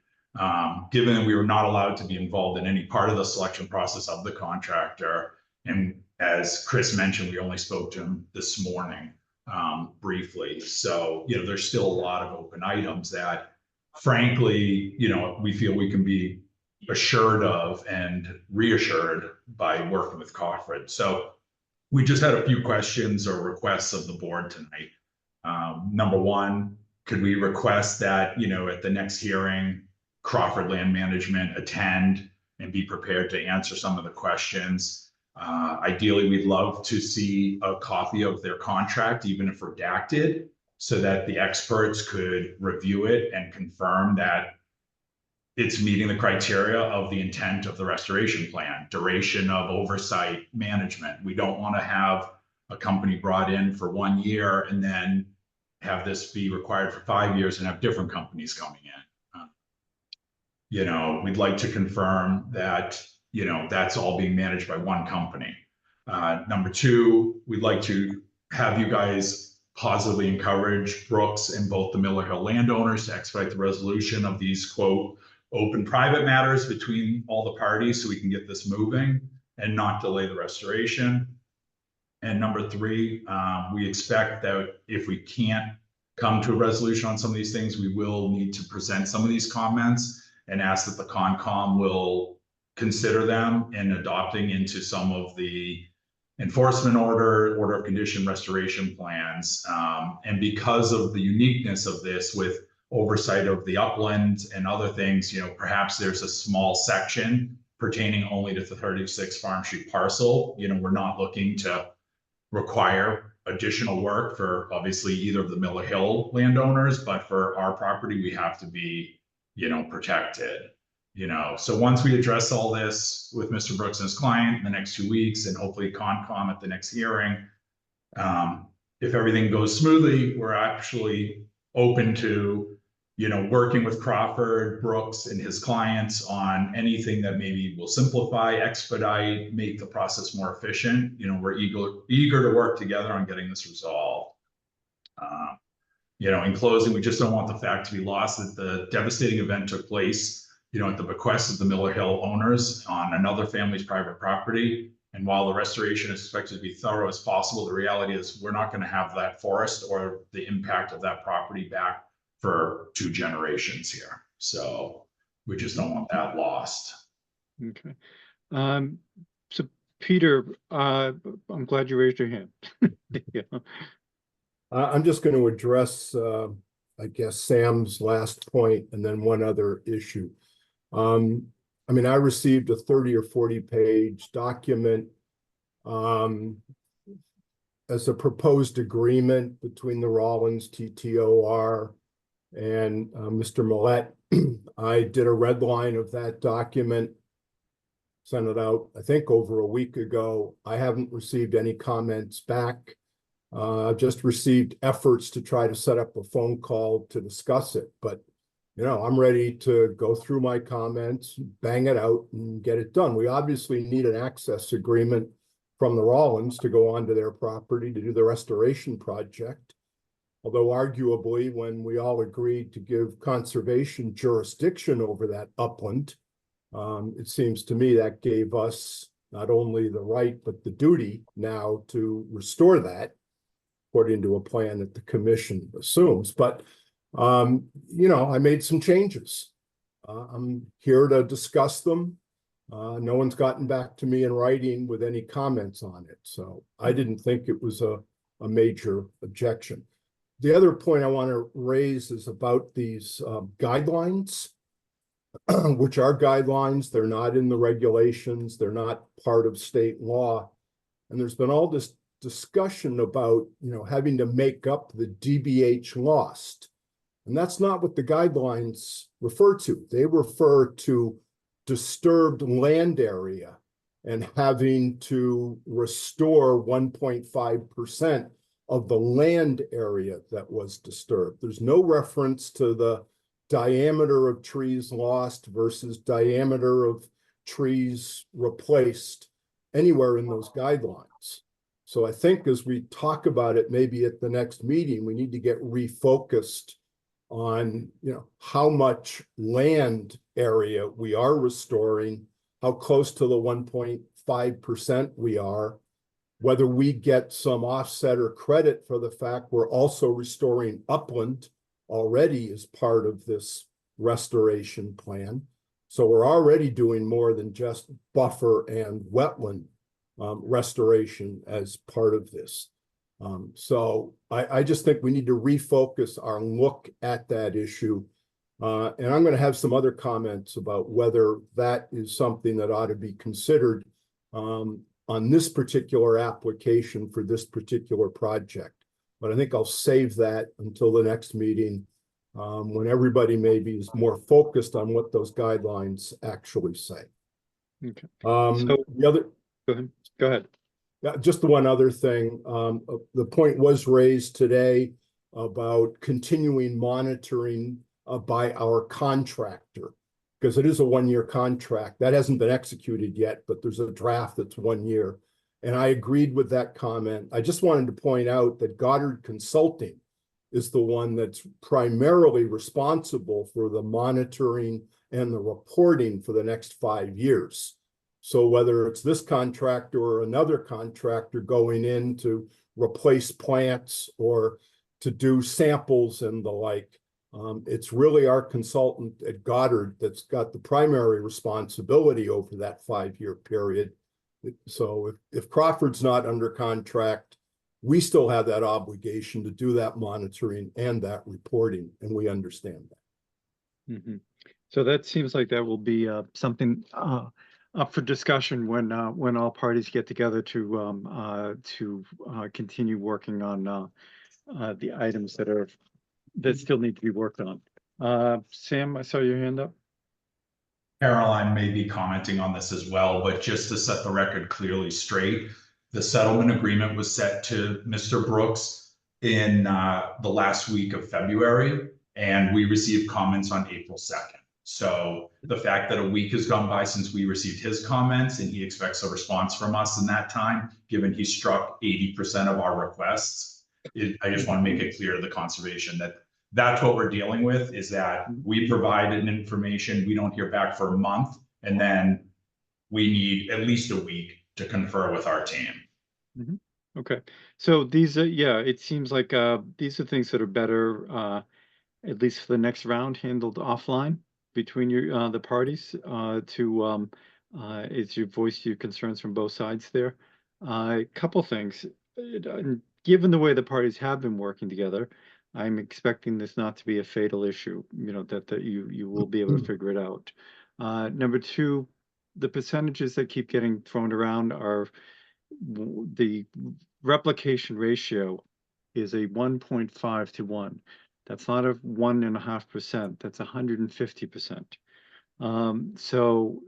Given that we were not allowed to be involved in any part of the selection process of the contractor, and as Chris mentioned, we only spoke to him this morning briefly. So, there's still a lot of open items that, frankly, we feel we can be assured of and reassured by working with Crawford. So we just had a few questions or requests of the board tonight. Number one, could we request that, at the next hearing, Crawford Land Management attend and be prepared to answer some of the questions? Ideally, we'd love to see a copy of their contract, even if redacted, so that the experts could review it and confirm that it's meeting the criteria of the intent of the restoration plan, duration of oversight management. We don't want to have a company brought in for 1 year and then have this be required for 5 years and have different companies coming in. We'd like to confirm that, that's all being managed by one company. Number two, we'd like to have you guys positively encourage Brooks and both the Miller Hill landowners to expedite the resolution of these, quote, open private matters between all the parties so we can get this moving and not delay the restoration. And number three, we expect that if we can't come to a resolution on some of these things, we will need to present some of these comments and ask that the Concom will consider them in adopting into some of the enforcement order of condition restoration plans. And because of the uniqueness of this with oversight of the upland and other things, perhaps there's a small section pertaining only to the 36 Farm Street parcel. We're not looking to require additional work for obviously either of the Miller Hill landowners, but for our property, we have to be, protected. So once we address all this with Mr. Brooks and his client in the next 2 weeks, and hopefully Concom at the next hearing, if everything goes smoothly, we're actually open to, working with Crawford, Brooks, and his clients on anything that maybe will simplify, expedite, make the process more efficient. We're eager to work together on getting this resolved. In closing, we just don't want the fact to be lost that the devastating event took place, at the bequest of the Miller Hill owners on another family's private property. And while the restoration is expected to be thorough as possible, the reality is we're not going to have that forest or the impact of that property back for 2 generations here. So we just don't want that lost. Okay. So Peter, I'm glad you raised your hand. Yeah. I'm just going to address, I guess, Sam's last point and then one other issue. I received a 30 or 40 page document as a proposed agreement between the Rollins TTOR and Mr. Millette. I did a red line of that document, sent it out, I think, over a week ago. I haven't received any comments back. I've just received efforts to try to set up a phone call to discuss it. But, I'm ready to go through my comments, bang it out, and get it done. We obviously need an access agreement from the Rollins to go onto their property to do the restoration project. Although arguably, when we all agreed to give conservation jurisdiction over that upland, it seems to me that gave us not only the right, but the duty now to restore that, according to a plan that the commission assumes. But, I made some changes. I'm here to discuss them. No one's gotten back to me in writing with any comments on it. So I didn't think it was a major objection. The other point I want to raise is about these guidelines, which are guidelines. They're not in the regulations. They're not part of state law. And there's been all this discussion about, having to make up the DBH lost. And that's not what the guidelines refer to. They refer to disturbed land area and having to restore 1.5% of the land area that was disturbed. There's no reference to the diameter of trees lost versus diameter of trees replaced anywhere in those guidelines. So I think as we talk about it, maybe at the next meeting, we need to get refocused on, how much land area we are restoring, how close to the 1.5% we are, whether we get some offset or credit for the fact we're also restoring upland already as part of this restoration plan. So we're already doing more than just buffer and wetland restoration as part of this. So I just think we need to refocus our look at that issue. And I'm going to have some other comments about whether that is something that ought to be considered on this particular application for this particular project. But I think I'll save that until the next meeting, when everybody maybe is more focused on what those guidelines actually say. Okay. The other, Go ahead. just the one other thing, the point was raised today about continuing monitoring by our contractor, because it is a one-year contract that hasn't been executed yet, but there's a draft that's 1 year. And I agreed with that comment. I just wanted to point out that Goddard Consulting is the one that's primarily responsible for the monitoring and the reporting for the next 5 years. So whether it's this contractor or another contractor going in to replace plants or to do samples and the like, it's really our consultant at Goddard that's got the primary responsibility over that 5-year period. So if Crawford's not under contract, we still have that obligation to do that monitoring and that reporting, and we understand that. Mm-hmm. So that seems like that will be something up for discussion when all parties get together to continue working on the items that still need to be worked on. Sam, I saw your hand up. Caroline may be commenting on this as well, but just to set the record clearly straight, the settlement agreement was set to Mr. Brooks in the last week of February, and we received comments on April 2nd. So the fact that a week has gone by since we received his comments and he expects a response from us in that time, given he struck 80% of our requests, I just want to make it clear to the conservation that that's what we're dealing with, is that we provided information, we don't hear back for a month, and then we need at least a week to confer with our team. Mm-hmm. Okay, so these are, it seems like these are things that are better, at least for the next round, handled offline between the parties as you voice your concerns from both sides there. A couple things. Given the way the parties have been working together, I'm expecting this not to be a fatal issue, that you will be able to figure it out. Number two, the percentages that keep getting thrown around are the replication ratio is a 1.5 to 1. That's not a 1.5%. That's 150%. So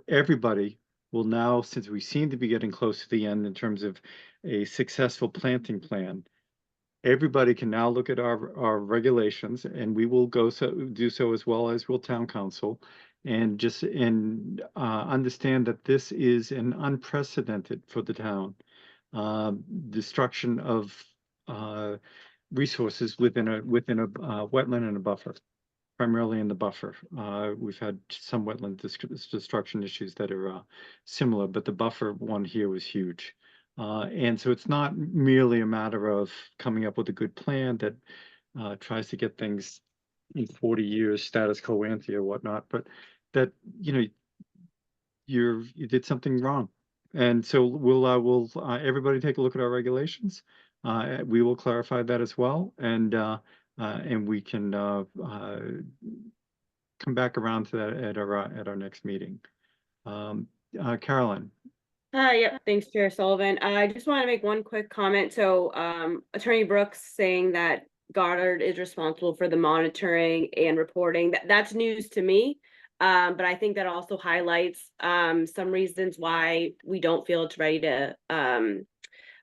everybody will now, since we seem to be getting close to the end in terms of a successful planting plan, everybody can now look at our regulations, and we will do so as well as will town council, and understand that this is an unprecedented for the town destruction of resources within a wetland and a buffer, primarily in the buffer. We've had some wetland destruction issues that are similar, but the buffer one here was huge. And so it's not merely a matter of coming up with a good plan that tries to get things in 40 years status quo ante or whatnot, but that you did something wrong. And so we'll everybody take a look at our regulations. We will clarify that as well, and we can come back around to that at our next meeting. Carolyn. Yep, thanks, Chair Sullivan. I just want to make one quick comment. So Attorney Brooks saying that Goddard is responsible for the monitoring and reporting, that's news to me. But I think that also highlights some reasons why we don't feel it's ready to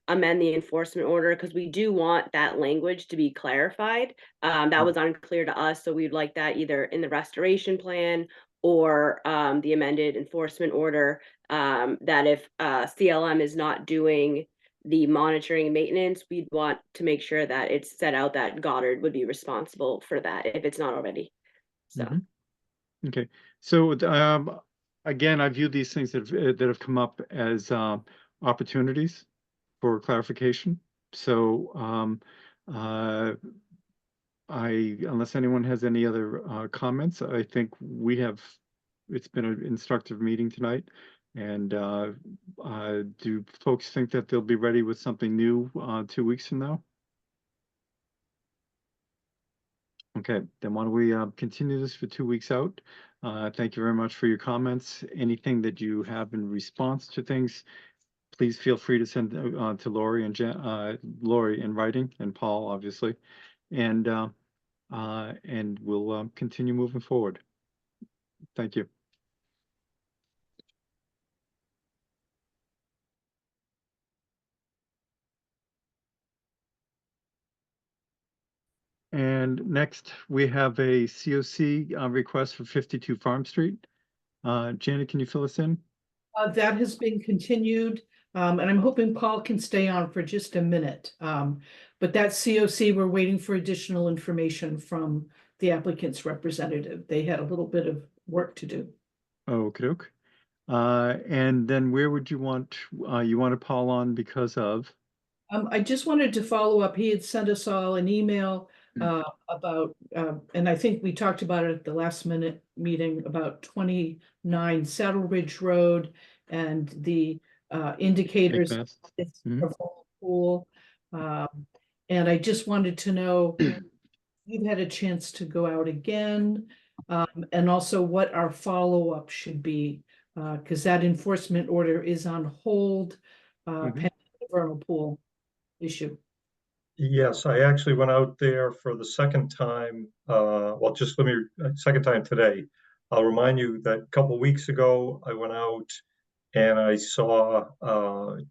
amend the enforcement order, because we do want that language to be clarified. That was unclear to us, so we'd like that either in the restoration plan or the amended enforcement order, that if CLM is not doing the monitoring and maintenance, we'd want to make sure that it's set out that Goddard would be responsible for that if it's not already. So. Okay, so again, I view these things that have come up as opportunities for clarification. So unless anyone has any other comments, I think it's been an instructive meeting tonight. And do folks think that they'll be ready with something new 2 weeks from now? Okay, then why don't we continue this for 2 weeks out? Thank you very much for your comments. Anything that you have in response to things, please feel free to send to Lori and Lori in writing, and Paul, obviously, and we'll continue moving forward. Thank you. And next, we have a COC request for 52 Farm Street. Janet, can you fill us in? That has been continued, and I'm hoping Paul can stay on for just a minute. But that COC, we're waiting for additional information from the applicant's representative. They had a little bit of work to do. Okay. And then where would you want Paul on because of? I just wanted to follow up. He had sent us all an email about, and I think we talked about it at the last minute meeting, about 29 Saddle Ridge Road and the indicators of this pool. And I just wanted to know if you've had a chance to go out again, and also what our follow-up should be, because that enforcement order is on hold pending the vernal pool issue. Yes, I actually went out there for the second time. Well, just second time today. I'll remind you that a couple weeks ago, I went out and I saw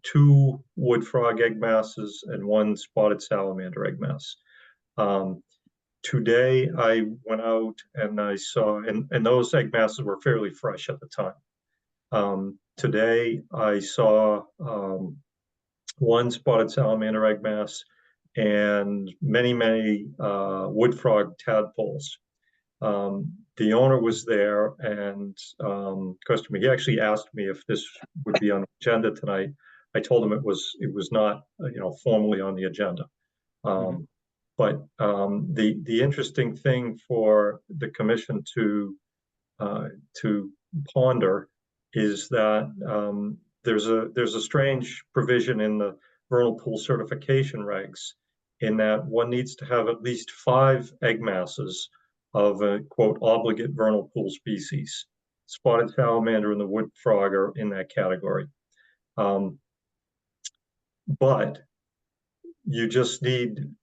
2 wood frog egg masses and 1 spotted salamander egg mass. Today, I went out and I saw, and those egg masses were fairly fresh at the time. Today, I saw 1 spotted salamander egg mass and many wood frog tadpoles. The owner was there and questioned me. He actually asked me if this would be on the agenda tonight. I told him it was not, formally on the agenda. But the interesting thing for the commission to ponder is that there's a strange provision in the vernal pool certification regs in that one needs to have at least 5 egg masses of a quote obligate vernal pool species. Spotted salamander and the wood frog are in that category. But you just need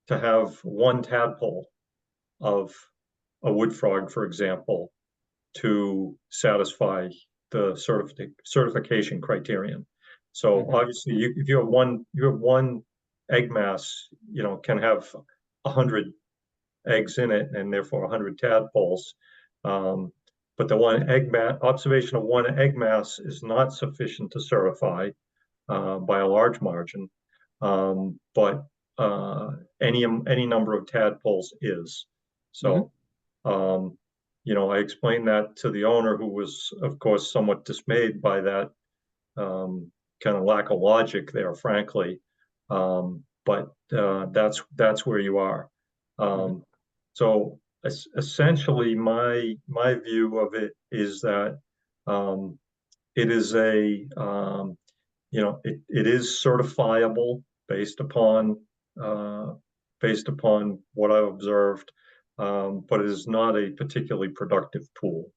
to have 1 tadpole of a wood frog, for example, to satisfy the certification criterion. So obviously, if you have one egg mass, can have 100 eggs in it, and therefore 100 tadpoles. But the observation of 1 egg mass is not sufficient to certify by a large margin. But any number of tadpoles is. So, I explained that to the owner, who was, of course, somewhat dismayed by that kind of lack of logic there, frankly. But that's where you are. So essentially, my view of it is that it is it is certifiable based upon what I've observed, but it is not a particularly productive pool.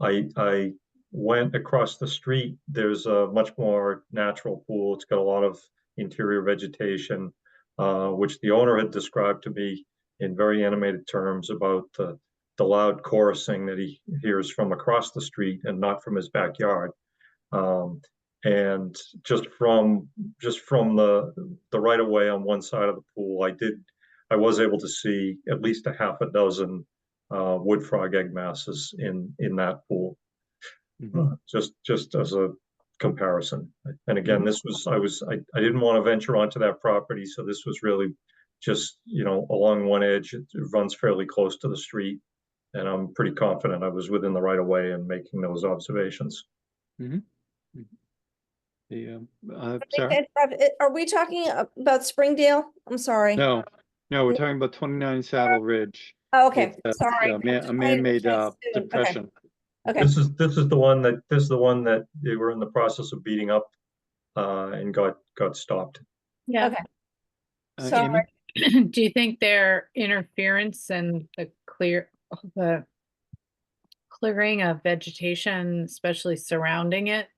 I went across the street. There's a much more natural pool. It's got a lot of interior vegetation, which the owner had described to me in very animated terms about the loud chorusing that he hears from across the street and not from his backyard. And just from the right of way on one side of the pool, I was able to see at least a half a dozen wood frog egg masses in that pool. Just as a comparison. And again, this was, I didn't want to venture onto that property, so this was really just, along one edge. It runs fairly close to the street, and I'm pretty confident I was within the right of way in making those observations. Sarah? Are we talking about Springdale? I'm sorry. No, we're talking about 29 Saddle Ridge. Oh, okay, It's, sorry. a man-made depression. Okay. This is the one that they were in the process of beating up, and got stopped. Yeah. Okay. Amy? Sorry. Do you think their interference and the clearing of vegetation, especially surrounding it,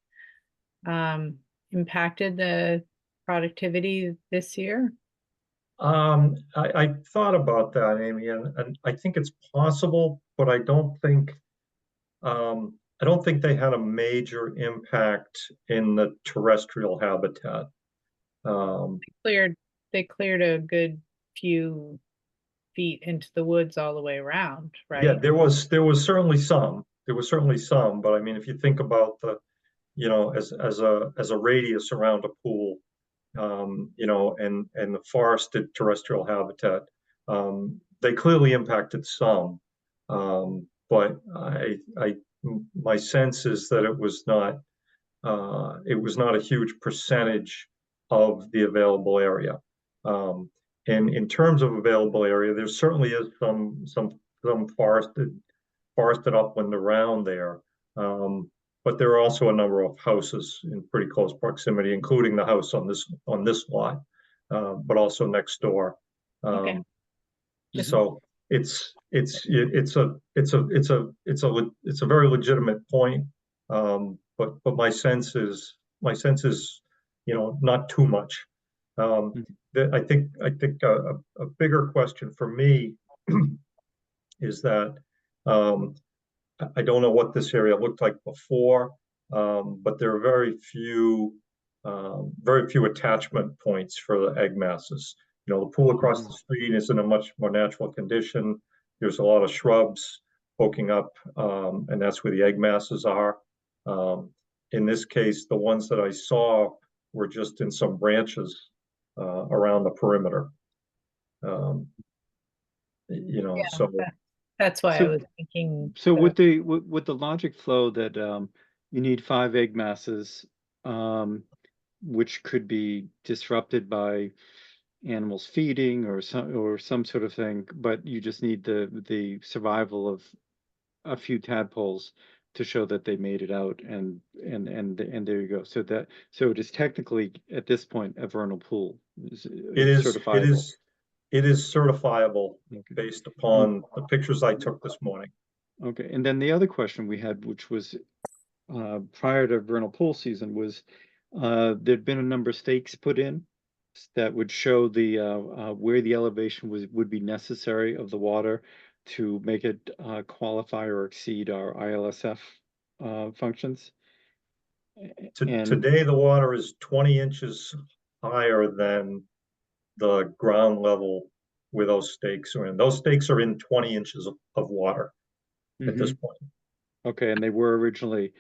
impacted the productivity this year? I thought about that, Amy, and I think it's possible, but I don't think they had a major impact in the terrestrial habitat. They cleared a good few feet into the woods all the way around, right? Yeah, there was certainly some. But I mean, if you think about the, as a radius around a pool, and the forested terrestrial habitat, they clearly impacted some. But my sense is that it was not a huge percentage of the available area. And in terms of available area, there certainly is some forested upland around there. But there are also a number of houses in pretty close proximity, including the house on this lot, but also next door. Okay. So it's a very legitimate point. But my sense is, not too much. I think a bigger question for me is that, I don't know what this area looked like before, but there are very few attachment points for the egg masses. The pool across the street is in a much more natural condition. There's a lot of shrubs poking up, and that's where the egg masses are. In this case, the ones that I saw were just in some branches around the perimeter. So that's why I was thinking. So with the logic flow that you need 5 egg masses, which could be disrupted by animals feeding or some sort of thing, but you just need the survival of a few tadpoles to show that they made it out, and there you go. So it is technically at this point a vernal pool. It is certifiable. It is certifiable based upon the pictures I took this morning. Okay, and then the other question we had, which was prior to vernal pool season, was there'd been a number of stakes put in that would show the where the elevation would be necessary of the water to make it qualify or exceed our ILSF functions. Today, the water is 20 inches higher than the ground level where those stakes are in. Those stakes are in 20 inches of water at this point. Okay, and they were originally,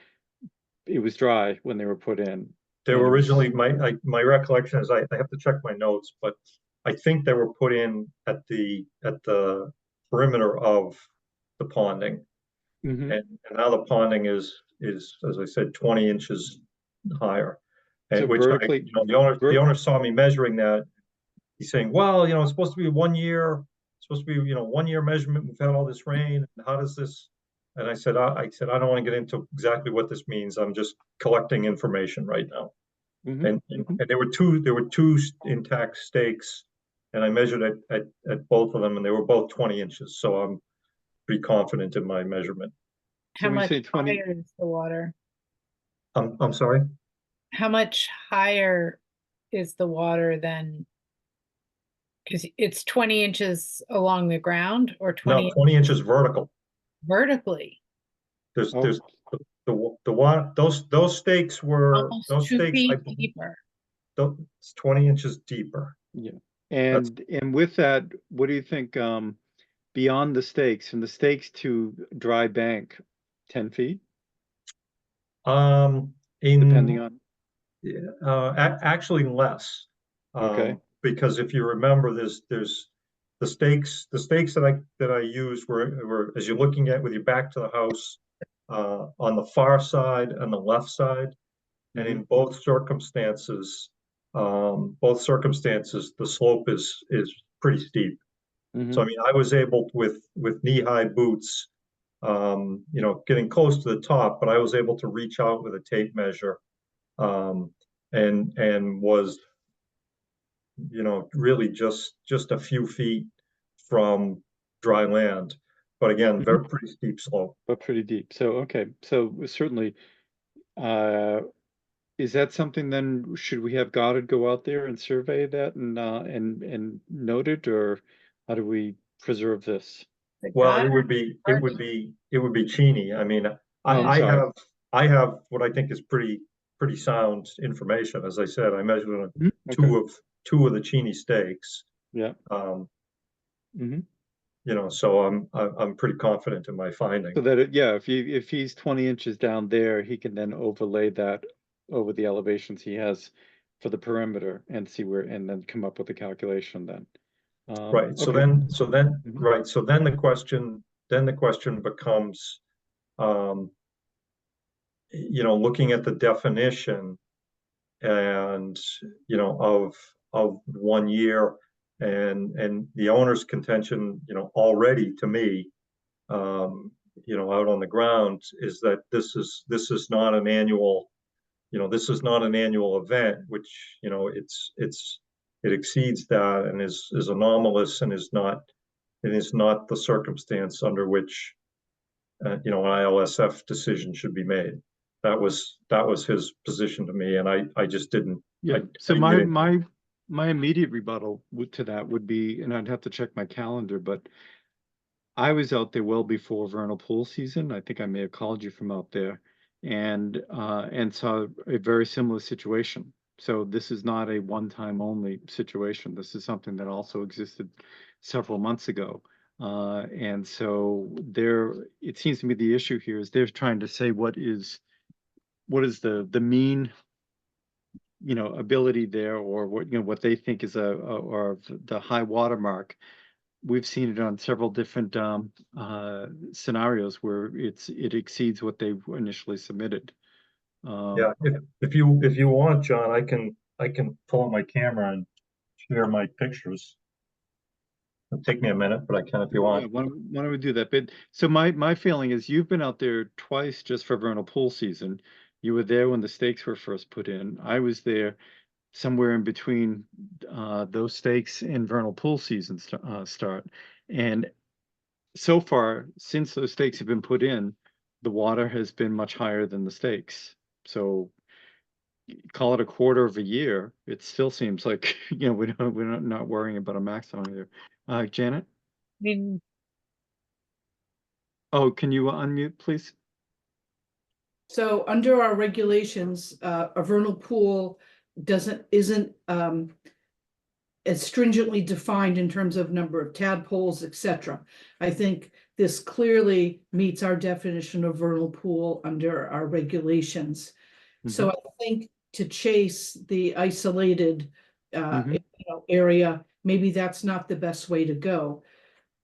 it was dry when they were put in. They were originally, my recollection is, I have to check my notes, but I think they were put in at the perimeter of the ponding. And now the ponding is, as I said, 20 inches higher. And So which the owner saw me measuring that. He's saying, well, it's supposed to be 1 year, supposed to be, 1 year measurement. We've had all this rain. How does this? And I said, I don't want to get into exactly what this means. I'm just collecting information right now. And there were two intact stakes, and I measured it at both of them, and they were both 20 inches. So I'm pretty confident in my measurement. How much higher is the water? I'm sorry? How much higher is the water than? Because it's 20 inches along the ground, or 20? No, 20 inches vertical. Vertically. There's the water. Those stakes were almost those 2 stakes. feet deeper. It's 20 inches deeper. Yeah, and with that, what do you think? beyond the stakes, from the stakes to dry bank, 10 feet, depending In, on, actually less. Okay. Because if you remember, there's the stakes that I used were, as you're looking at with your back to the house, on the far side and the left side. And in both circumstances, the slope is pretty steep. So I mean, I was able with knee-high boots, getting close to the top, but I was able to reach out with a tape measure, and was, really just a few feet from dry land. But again, very pretty steep slope. but pretty deep. So, okay, so certainly, is that something then, should we have Goddard go out there and survey that and note it, or how do we preserve this? Well, it would be Cheney. I mean, I'm I sorry. have what I think is pretty sound information. As I said, I measured on Okay. two of the Cheney stakes. Yeah. So I'm pretty confident in my finding. So that, yeah, if he's 20 inches down there, he can then overlay that over the elevations he has for the perimeter and see where, and then come up with a calculation then. Right. So okay. then the question becomes, looking at the definition and, of 1 year, and the owner's contention, already to me, out on the ground, is that this is not an annual, event, which, it exceeds that and is anomalous and is not the circumstance under which, an ILSF decision should be made. That was his position to me, and I just didn't. Yeah. So my immediate rebuttal to that would be, and I'd have to check my calendar, but I was out there well before vernal pool season. I think I may have called you from out there, and saw a very similar situation. So this is not a one-time only situation. This is something that also existed several months ago. And so it seems to me the issue here is they're trying to say what is the mean, ability there, or what they think is or the high water mark. We've seen it on several different scenarios where it exceeds what they initially submitted. Yeah, if you want, John, I can pull out my camera and share my pictures. It'll take me a minute, but I can if you want. Yeah, why don't we do that? But so my feeling is you've been out there twice just for vernal pool season. You were there when the stakes were first put in. I was there somewhere in between those stakes and vernal pool season start. And so far, since those stakes have been put in, the water has been much higher than the stakes. So call it a quarter of a year. It still seems like, we're not worrying about a maximum here. Janet? Oh, can you unmute, please? So under our regulations, a vernal pool isn't as stringently defined in terms of number of tadpoles, etc. I think this clearly meets our definition of vernal pool under our regulations. So I think to chase the isolated area, maybe that's not the best way to go.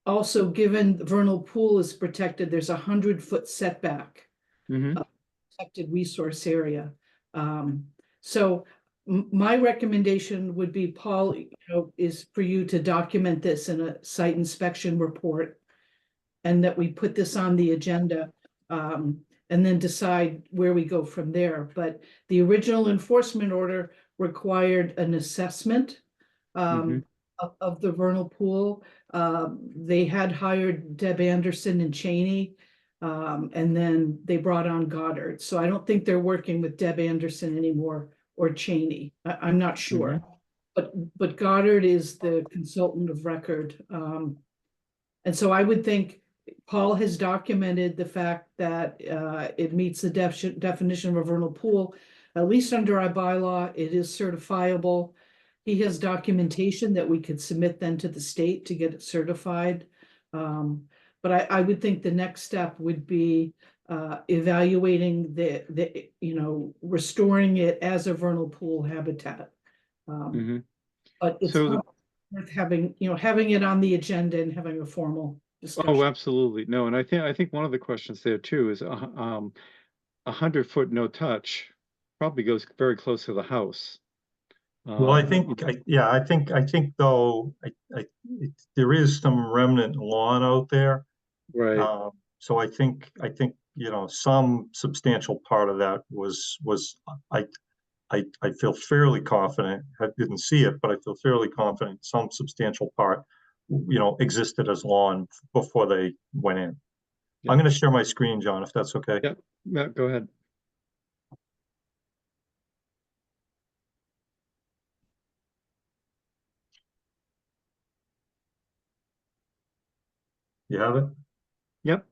Also, given the vernal pool is protected, there's 100-foot setback. Protected resource area. So my recommendation would be, Paul, is for you to document this in a site inspection report, and that we put this on the agenda, and then decide where we go from there. But the original enforcement order required an assessment of the vernal pool. They had hired Deb Anderson and Cheney, and then they brought on Goddard. So I don't think they're working with Deb Anderson anymore or Cheney. I'm not sure. But Goddard is the consultant of record. And so I would think Paul has documented the fact that it meets the definition of a vernal pool. At least under our bylaw, it is certifiable. He has documentation that we could submit then to the state to get it certified. But I would think the next step would be evaluating the, you know, restoring it as a vernal pool habitat. Mhm. But it's So the- not worth having, you know, having it on the agenda and having a formal discussion. Oh, absolutely. No, and I think one of the questions there too is 100-foot no touch probably goes very close to the house. Well, I think, I think though, there is some remnant lawn out there. Right. So I think, you know, some substantial part of that was, I feel fairly confident, I didn't see it, but I feel fairly confident some substantial part, you know, existed as lawn before they went in. I'm gonna share my screen, John, if that's okay. Yep, yeah, go ahead. You have it? Yep.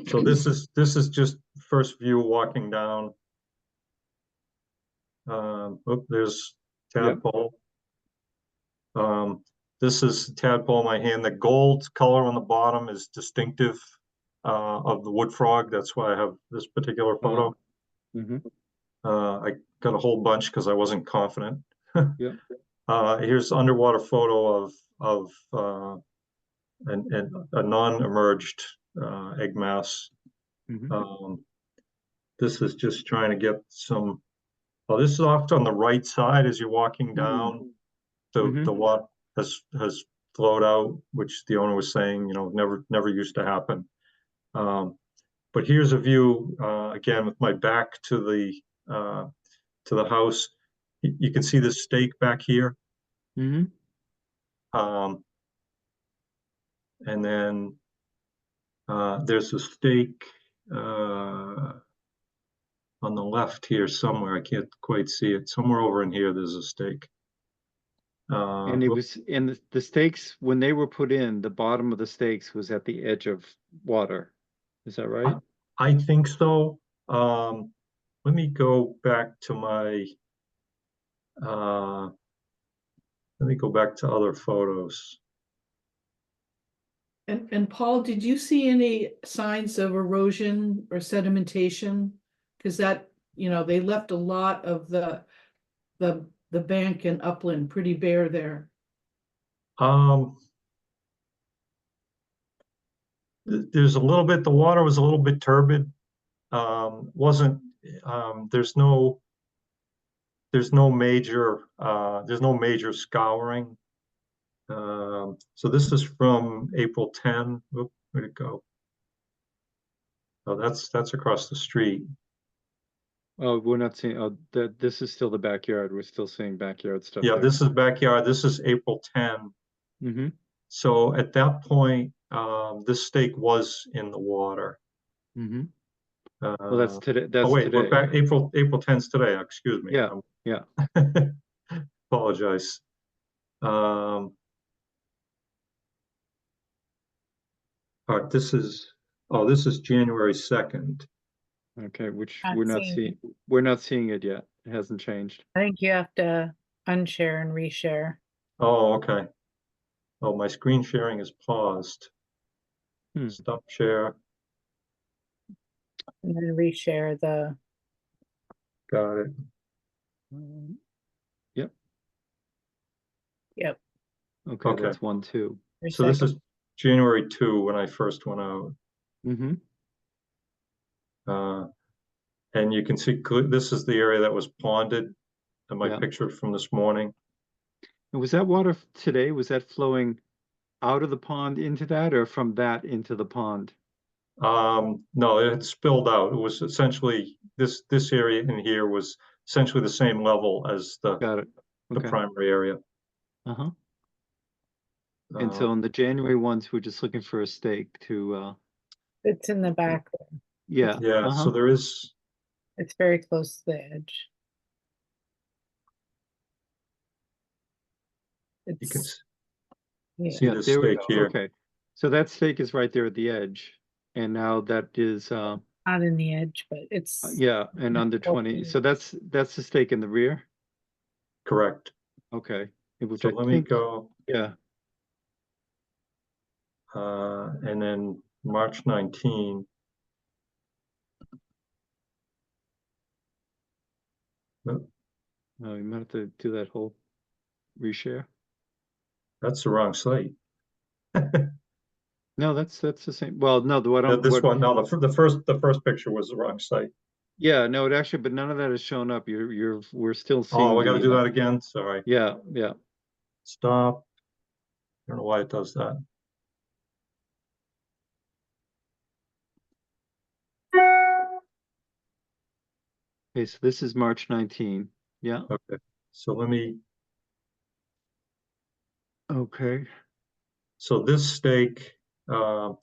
So this is just first view walking down. There's tadpole. This is tadpole in my hand. The gold color on the bottom is distinctive of the wood frog. That's why I have this particular photo. I got a whole bunch because I wasn't confident. Yeah. Here's underwater photo of a non-emerged egg mass. This is just trying to get some. Oh, this is off on the right side as you're walking down. The water has flowed out, which the owner was saying, you know, never used to happen. But here's a view again with my back to the house. You can see the stake back here. And then there's a stake on the left here somewhere. I can't quite see it. Somewhere over in here, there's a stake. And it was, and the stakes, when they were put in, the bottom of the stakes was at the edge of water. Is that right? I think so. Let me go back to my, let me go back to other photos. And Paul, did you see any signs of erosion or sedimentation? Because that, you know, they left a lot of the bank and upland pretty bare there. There's a little bit, the water was a little bit turbid. There's no major scouring. So this is from April 10. Oop, where'd it go? Oh, that's across the street. Oh, we're not seeing, oh, this is still the backyard. We're still seeing backyard stuff. Yeah, there. this is backyard. This is April 10. So at that point, this stake was in the water. Well, that's today. That's oh wait, today. we're back. April 10's today. Excuse me. Yeah, yeah. Apologize. All right, this is January 2nd. Okay, which Not we're not seeing seeing. We're not seeing it yet. It hasn't changed. I think you have to unshare and reshare. Oh, okay. Oh, my screen sharing is paused. Stop share. And then reshare the. Got it. Yep. Yep. Okay, that's 1, 2. So this is January 2 when I first went out. And you can see this is the area that was ponded in my picture from this morning. And was that water today? Was that flowing out of the pond into that, or from that into the pond? No, it had spilled out. It was essentially this area in here was essentially the same level as the primary area. And so on the January ones, we're just looking for a stake to. It's in the back. Yeah. Yeah. So there is. It's very close to the edge. You can yeah. see the there we stake go. here. Okay, so that stake is right there at the edge, and now that is not in the edge, but it's yeah, and under 20. So that's the stake in the rear. Correct. Okay. Which So I let think, me go. Yeah. And then March 19. You might have to do that whole reshare. That's the wrong site. No, that's the same. Well, no, the what I'm This what, one, no, the first picture was the wrong site. yeah, no, it actually, but none of that has shown up. We're still seeing. Oh, we got to the, do that again. Sorry. Yeah. Stop. I don't know why it does that. Okay, so this is March 19. Yeah. Okay. So let me. Okay. So this stake, yeah,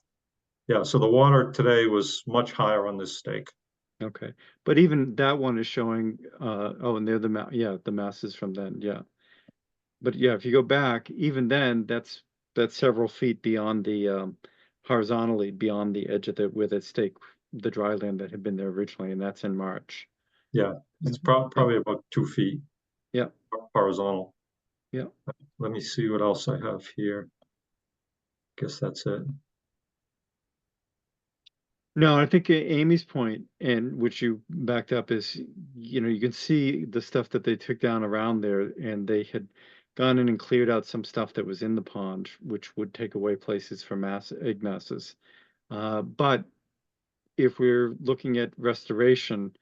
so the water today was much higher on this stake. Okay, but even that one is showing, oh, and they're the masses from then, yeah. But yeah, if you go back, even then, that's several feet beyond the, horizontally beyond the edge of where that stake, the dry land that had been there originally, and that's in March. Yeah, it's probably about 2 feet. Yeah. Horizontal. Yeah. Let me see what else I have here. Guess that's it. No, I think Amy's point, and which you backed up, is, you can see the stuff that they took down around there, and they had gone in and cleared out some stuff that was in the pond, which would take away places for egg masses. But if we're looking at restoration,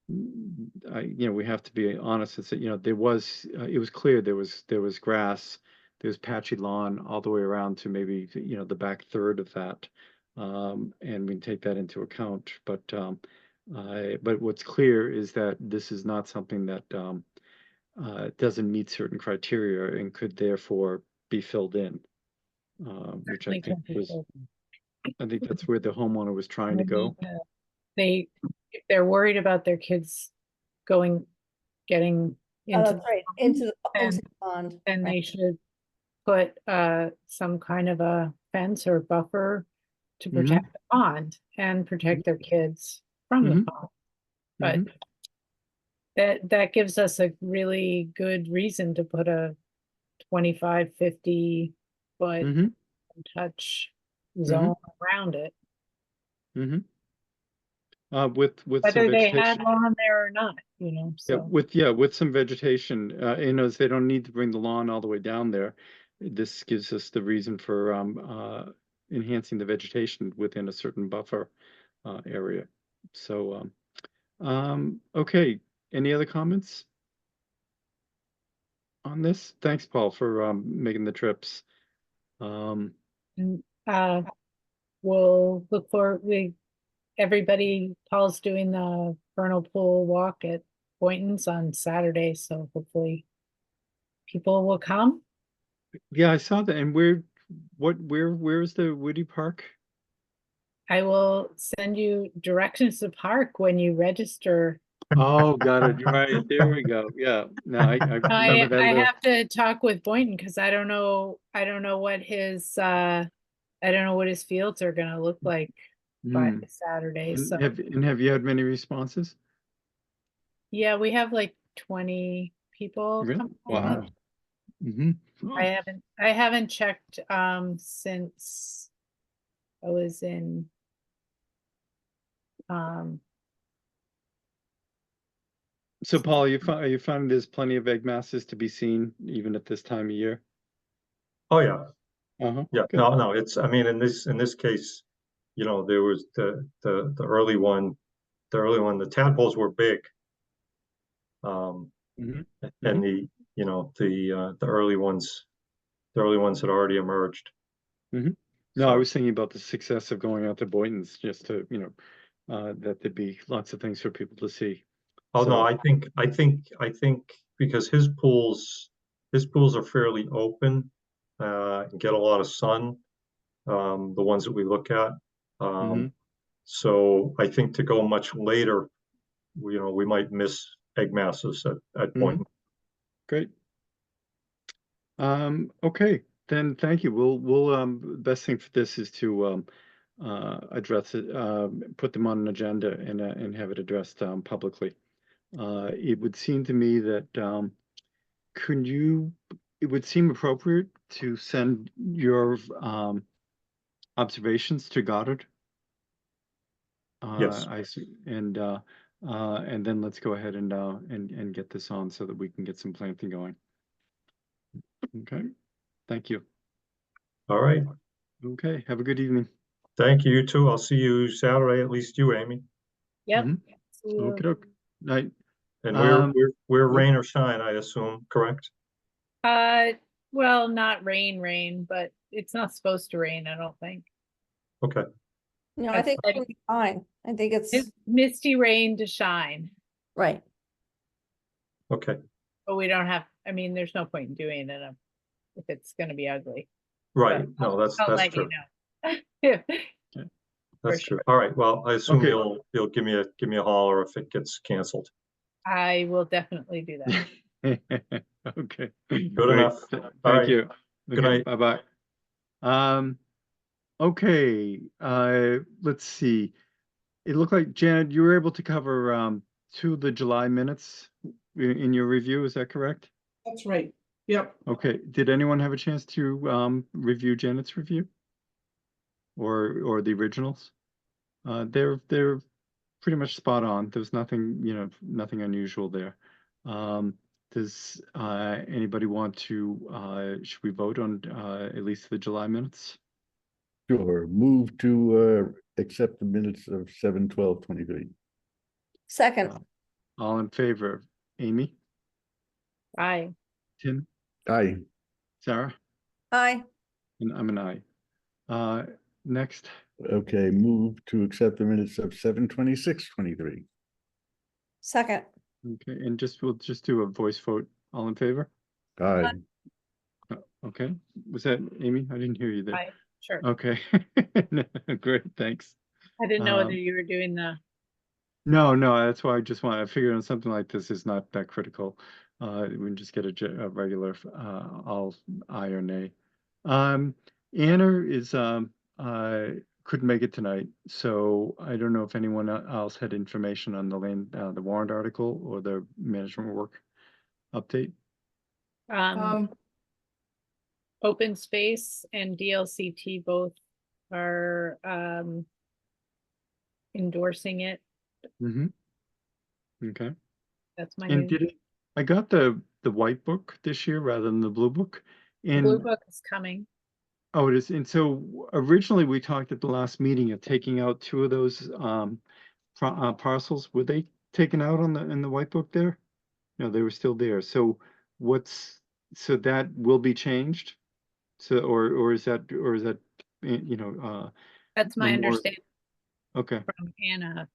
we have to be honest and say, there was, it was clear there was grass, there was patchy lawn all the way around to maybe, the back third of that. And we can take that into account, but what's clear is that this is not something that doesn't meet certain criteria and could therefore be filled in, which I think that's where the homeowner was trying to go. If they're worried about their kids getting Oh, into that's right, into the pond. then right. they should put some kind of a fence or buffer to protect the pond and protect their kids from the pond. But that gives us a really good reason to put a 25, 50 foot touch zone around it. With Whether some they vegetation. had lawn there or not, so. With some vegetation, as they don't need to bring the lawn all the way down there. This gives us the reason for enhancing the vegetation within a certain buffer area. So, okay, any other comments on this? Thanks, Paul, for making the trips. We'll look forward. Paul's doing the vernal pool walk at Boynton's on Saturday, so hopefully people will come. Yeah, I saw that. And where is the Woody Park? I will send you directions to park when you register. Oh, got it. Right. There we go. Yeah. No, I remember that. I have to talk with Boynton because I don't know what his fields are gonna look like by Saturday. So Have you had many responses? yeah, we have like 20 people. Really? Wow. I haven't checked since I was in So Paul, you find there's plenty of egg masses to be seen even at this time of year? Oh yeah. Yeah, Good. no, it's, I mean, in this case, there was the early one, the tadpoles were big. And the early ones had already emerged. No, I was thinking about the success of going out to Boynton's just to, that there'd be lots of things for people to see. Oh, no, I think because his pools are fairly open, and get a lot of sun, the ones that we look at. So I think to go much later, we might miss egg masses at Boynton. Great. Okay, then thank you. We'll best thing for this is to address it, put them on an agenda and have it addressed publicly. It would seem to me that it would seem appropriate to send your observations to Goddard. Yes. I see, and then let's go ahead and get this on so that we can get some planting going. Okay, thank you. All right. Okay, have a good evening. Thank you, you too. I'll see you Saturday, at least you, Amy. Yep. Mhm. See you. Okey-doke. Night. And Um, we're rain or shine, I assume, correct? Well, not rain, but it's not supposed to rain, I don't think. Okay. No, I think It's it'll be fine. I think it's misty rain to shine, right. Okay. but we don't have, I mean, there's no point in doing it if it's gonna be ugly. Right. No, that's I'll let true. you know. That's for true. sure. All right. Well, I assume Okay. you'll give me a holler if it gets canceled. I will definitely do that. Okay. Good Great. enough. Thank All right. you. Good Okay, night. bye-bye. Okay, let's see. It looked like, Janet, you were able to cover 2 of the July minutes in your review, is that correct? That's right. Yep. Okay, did anyone have a chance to review Janet's review? Or the originals? They're pretty much spot on. There's nothing, nothing unusual there. Does anybody want to should we vote on at least the July minutes? Sure, move to accept the minutes of 7/12/23. Second, All in favor? Amy, Bye. Tim, Aye. Sarah, aye. and I'm an aye. Next, Okay, move to accept the minutes of 7/26/23. Second, okay, and we'll just do a voice vote. All in favor? Aye. Okay, was that Amy? I didn't hear you there. Bye. Sure. Okay, great, thanks. I didn't know whether Um, you were doing the, No, that's why I figured on something like this is not that critical. We can just get a regular, all aye or nay. Anna is, couldn't make it tonight, so I don't know if anyone else had information on the warrant article or the management work update. open space and DLCT both are, endorsing it. Okay, That's my and news. I got the white book this year rather than the blue book. The Blue And book is coming. oh, it is. And so originally we talked at the last meeting of taking out 2 of those parcels. Were they taken out in the white book there? No, they were still there. So so that will be changed? So or is that That's my more- understanding okay. from Anna,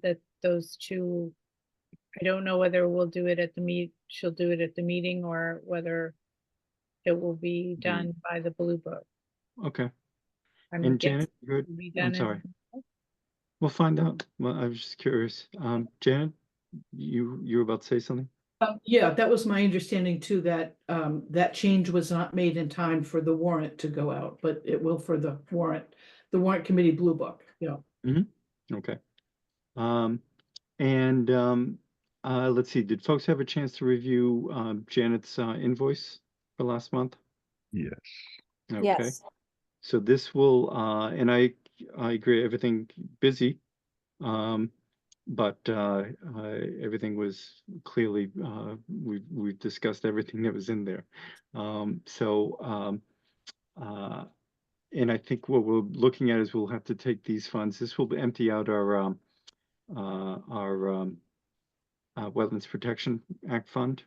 that those 2, I don't know whether we'll do it at she'll do it at the meeting or whether it will be done by the Blue book. Okay. I'm And guessing Janet, good. it'll be I'm done sorry. in- We'll find out. Well, I was just curious. Janet, you were about to say something? Yeah, that was my understanding too, that that change was not made in time for the warrant to go out, but it will for the warrant committee blue book, yeah. Okay. Let's see, did folks have a chance to review Janet's invoice for last month? Yes. Okay. yes. So this will, and I agree, everything busy. But everything was clearly, we've discussed everything that was in there. And I think what we're looking at is we'll have to take these funds. This will empty out our Wetlands Protection Act fund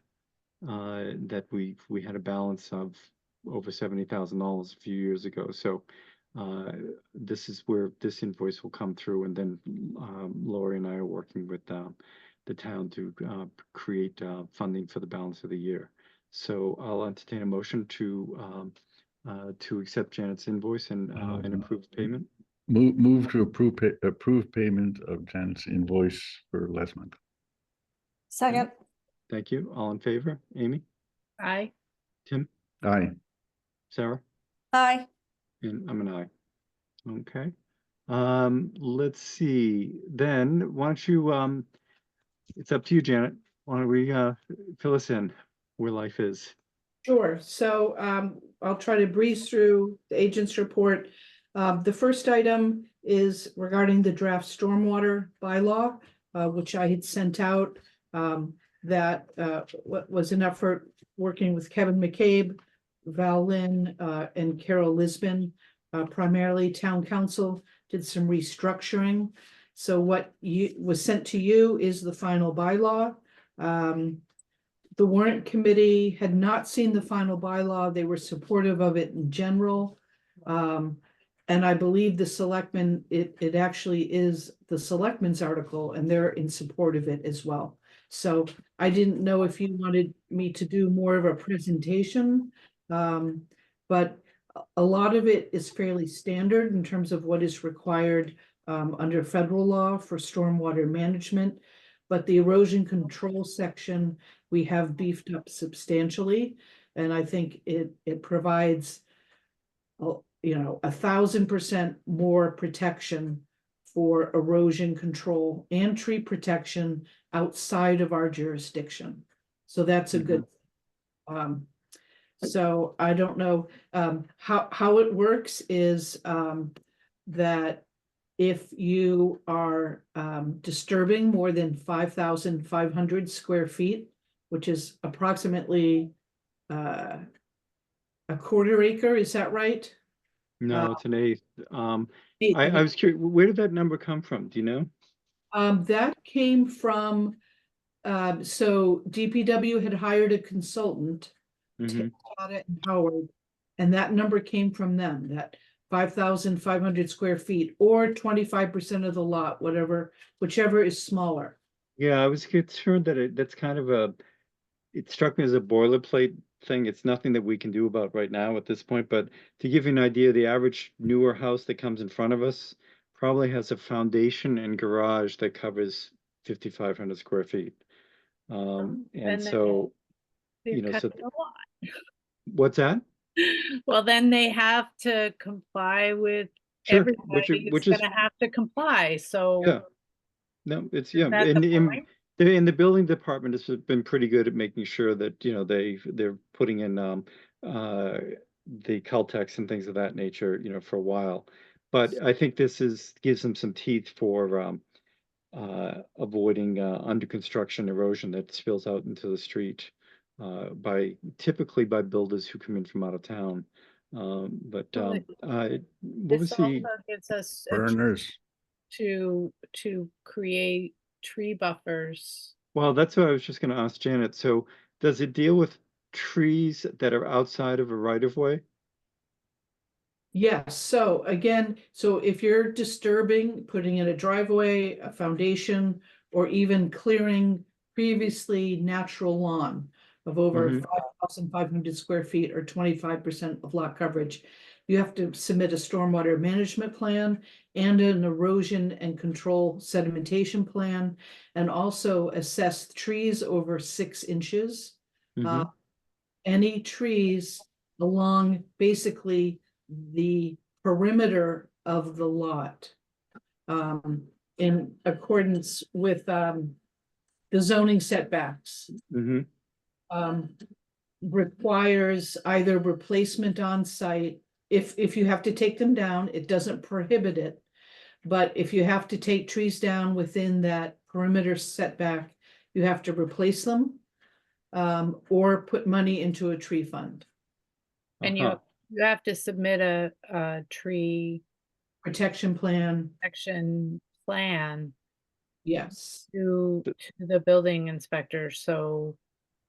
that we had a balance of over $70,000 a few years ago. So this is where this invoice will come through, and then Lori and I are working with the town to create funding for the balance of the year. So I'll entertain a motion to accept Janet's invoice and approve payment. Move to approve payment of Janet's invoice for last month. Second, Thank you. All in favor? Amy? Aye. Tim? Aye. Sarah? aye. And I'm an aye. Okay. Let's see. Then why don't you it's up to you, Janet. Why don't we fill us in where life is? Sure, so I'll try to breeze through the agent's report. The first item is regarding the draft stormwater bylaw, which I had sent out. That was an effort working with Kevin McCabe, Val Lynn, and Carol Lisbon. Primarily town council did some restructuring. So what was sent to you is the final bylaw. The warrant committee had not seen the final bylaw. They were supportive of it in general. And I believe the selectmen, it actually is the selectmen's article and they're in support of it as well. So I didn't know if you wanted me to do more of a presentation. But a lot of it is fairly standard in terms of what is required under federal law for stormwater management. But the erosion control section, we have beefed up substantially. And I think it provides, 1,000% more protection for erosion control and tree protection outside of our jurisdiction. So that's a good, so I don't know, how it works is, that if you are, disturbing more than 5,500 square feet, which is approximately, a quarter acre, is that right? No, it's an eighth. Eighth, I was curious, where did that number come from? Do you know? That came from, so DPW had hired a consultant, Mhm. Tata and Howard, and that number came from them, that 5,500 square feet or 25% of the lot, whichever is smaller. Yeah, I was concerned that that's kind of it struck me as a boilerplate thing. It's nothing that we can do about right now at this point, but to give you an idea, the average newer house that comes in front of us probably has a foundation and garage that covers 5,500 square feet. And then so, they've cut so it a lot. what's that? Well, then they have to comply with Sure, everybody. which It's is, gonna have to comply, so. yeah. No, it's, yeah, That's the point. and the building department has been pretty good at making sure that, they're putting in the Caltex and things of that nature, for a while. But I think this gives them some teeth for avoiding under construction erosion that spills out into the street typically by builders who come in from out of town. What was This the also gives us a Burners. to create tree buffers. Well, that's what I was just going to ask Janet. So does it deal with trees that are outside of a right of way? Yes, so again, so if you're disturbing, putting in a driveway, a foundation, or even clearing previously natural lawn of over 5,500 square feet or 25% of lot coverage, you have to submit a stormwater management plan and an erosion and control sedimentation plan, and also assess trees over 6 inches. Any trees along basically the perimeter of the lot, in accordance with the zoning setbacks. Requires either replacement on site. If you have to take them down, it doesn't prohibit it. But if you have to take trees down within that perimeter setback, you have to replace them, or put money into a tree fund. And you have to submit a tree Protection plan. protection plan Yes. to the building inspector, so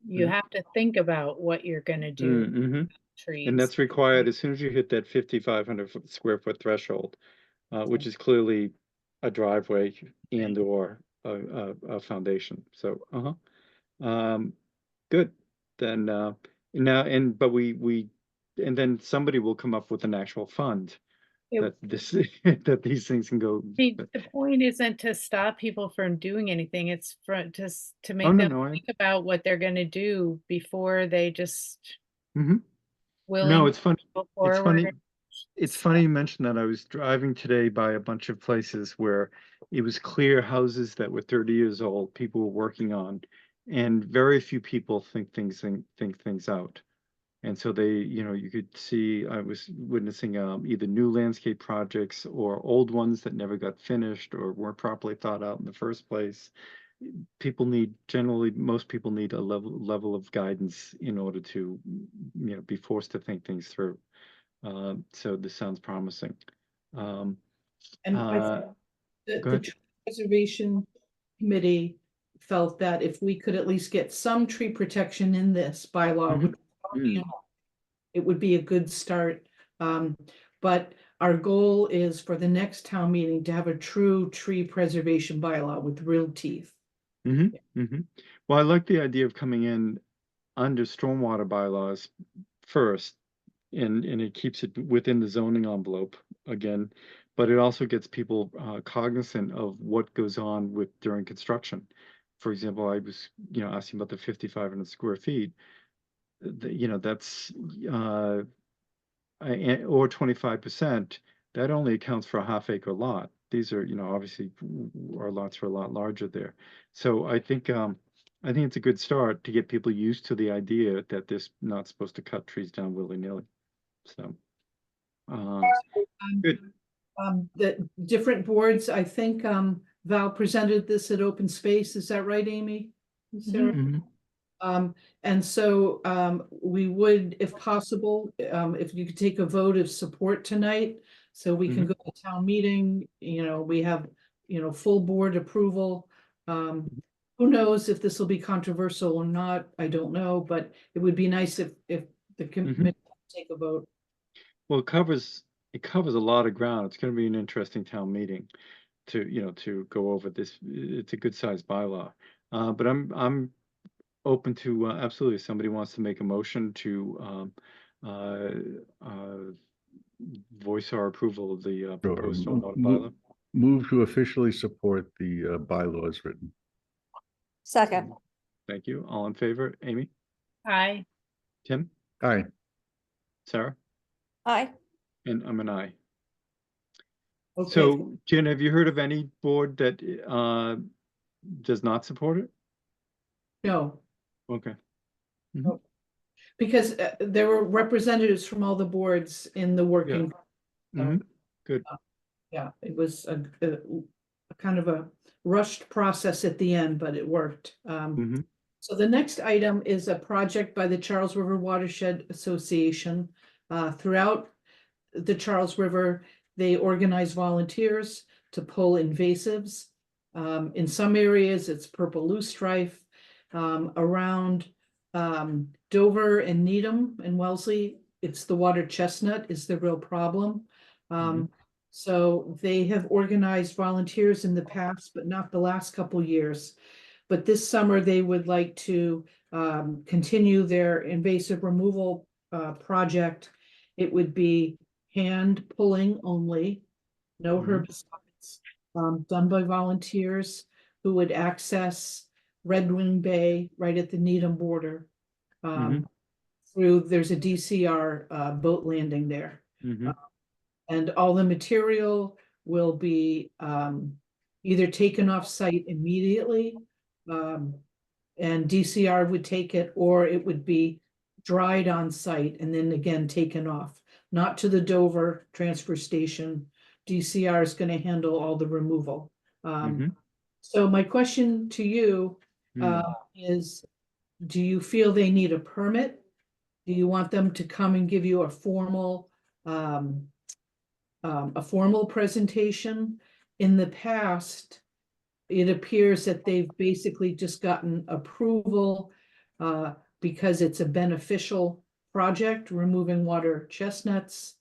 you have to think about what you're gonna do. And Trees. that's required as soon as you hit that 5,500 square foot threshold, which is clearly a driveway and or a foundation. So, good. Then and then somebody will come up with an actual fund that that these things can go. The point isn't to stop people from doing anything, it's just to make no, them no, think about what they're gonna do before they just No, willing it's funny. go It's forward funny. and It's funny you mentioned that. I was driving today by a bunch of places where it was clear houses that were 30 years old, people were working on, and very few people think things out. And so they, you could see, I was witnessing either new landscape projects or old ones that never got finished or weren't properly thought out in the first place. Most people need a level of guidance in order to, be forced to think things through. So this sounds promising. And I Uh, think that go the ahead. Tree Preservation Committee felt that if we could at least get some tree protection in this bylaw, which it would be a good start. But our goal is for the next town meeting to have a true tree preservation bylaw with real teeth. Well, I like the idea of coming in under stormwater bylaws first, and it keeps it within the zoning envelope again, but it also gets people cognizant of what goes on during construction. For example, I was, asking about the 5,500 square feet. That's or 25%. That only accounts for a half-acre lot. These are, obviously our lots are a lot larger there. So I think it's a good start to get people used to the idea that they're not supposed to cut trees down willy-nilly. So, good. The different boards, I think, Val presented this at Open Space. Is that right, Amy? Sarah? And so we would, if possible, if you could take a vote of support tonight, so we can go to town meeting, we have, full board approval. Who knows if this will be controversial or not, I don't know, but it would be nice if the committee take a vote. Well, it covers a lot of ground. It's going to be an interesting town meeting to go over this. It's a good sized bylaw. But I'm open to absolutely, if somebody wants to make a motion to voice our approval of the proposed stormwater bylaw. Move to officially support the bylaws written. Second. Thank you. All in favor? Amy? Aye. Tim? Aye. Sarah? Aye. And I'm an aye. Okay. So, Jen, have you heard of any board that does not support it? No. Okay. Because there were representatives from all the boards in the working. Good. Yeah, it was a kind of a rushed process at the end, but it worked. So the next item is a project by the Charles River Watershed Association. Throughout the Charles River, they organize volunteers to pull invasives. In some areas, it's purple loosestrife. Around Dover and Needham and Wellesley, it's the water chestnut is the real problem. So they have organized volunteers in the past, but not the last couple years. But this summer, they would like to continue their invasive removal project. It would be hand pulling only, no herbicides, done by volunteers who would access Red Wing Bay right at the Needham border. There's a DCR boat landing there. And all the material will be either taken off site immediately, and DCR would take it, or it would be dried on site and then again taken off, not to the Dover transfer station. DCR is going to handle all the removal. So my question to you is, do you feel they need a permit? Do you want them to come and give you a formal presentation? In the past, it appears that they've basically just gotten approval because it's a beneficial project, removing water chestnuts,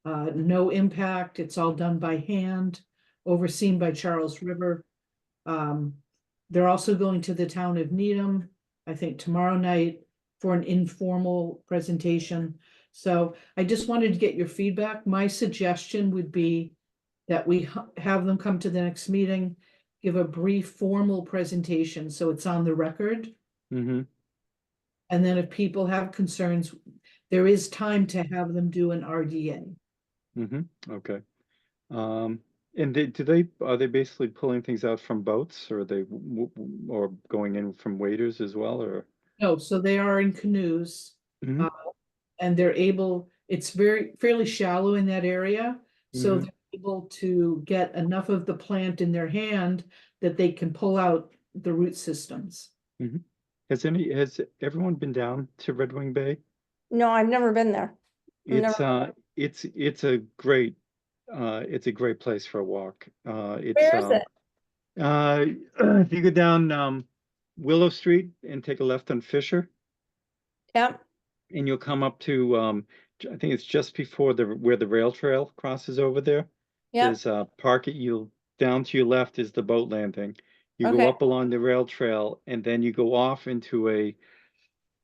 no impact. It's all done by hand, overseen by Charles River. They're also going to the town of Needham, I think tomorrow night, for an informal presentation. So I just wanted to get your feedback. My suggestion would be that we have them come to the next meeting, give a brief formal presentation so it's on the record. And then if people have concerns, there is time to have them do an RDA. Okay. And are they basically pulling things out from boats, or are they or going in from waders as well, or? No, so they are in canoes. And they're able, it's fairly shallow in that area. So Mhm. they're able to get enough of the plant in their hand that they can pull out the root systems. Has everyone been down to Red Wing Bay? No, I've never been there. Never. It's a great place for a walk. It's Where is it? if you go down Willow Street and take a left on Fisher, Yep, and you'll come up to I think it's just before where the rail trail crosses over there. yep, There's a park down to your left is the boat landing. You go Okay. up along the rail trail, and then you go off into a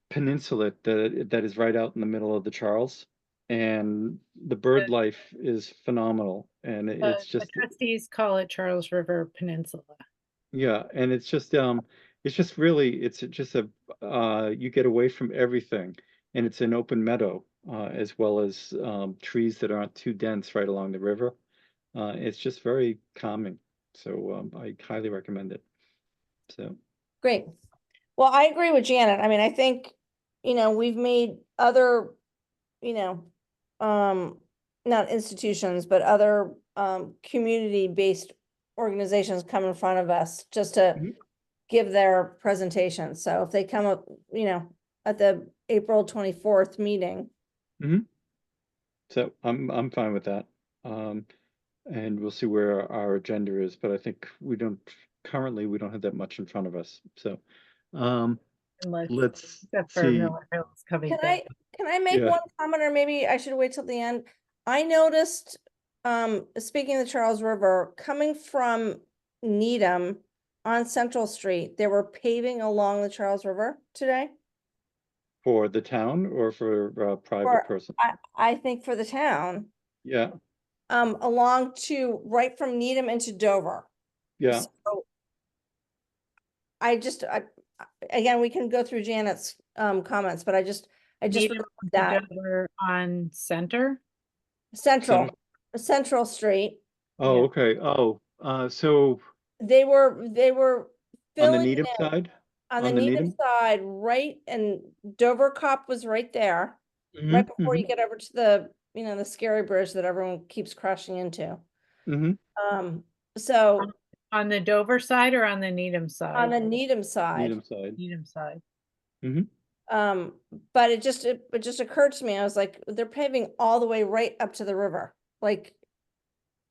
peninsula that is right out in the middle of the Charles. And the bird life is phenomenal. And it's The just, trustees call it Charles River Peninsula. yeah, and it's just really, it's just you get away from everything. And it's an open meadow, as well as trees that aren't too dense right along the river. It's just very calming. So I highly recommend it. So, great. Well, I agree with Janet. I mean, I think, we've made other, not institutions, but other community-based organizations come in front of us just to Mhm. give their presentation. So if they come up, at the April 24th meeting, so I'm fine with that. And we'll see where our agenda is, but I think we don't have that much in front of us. So let's Except for see. Miller Hills Covey can Bay. I make Yeah. one comment, or maybe I should wait till the end? I noticed, speaking of the Charles River, coming from Needham on Central Street, they were paving along the Charles River today. For the town or for a private Or person? I think for the town, Yeah, along to right from Needham into Dover. yeah. So again, we can go through Janet's comments, but I just Needham remembered that Dover on Center. Central Street, Oh, Yeah. okay. Oh, so they were on the filling Needham in side? on the on the Needham Needham? side, right, and Dover Cop was right there, right before you get over to the, the scary bridge that everyone keeps crashing into. So On the Dover side or on the Needham side? on the Needham side. Needham side. Needham side. But it just occurred to me, I was like, they're paving all the way right up to the river, like,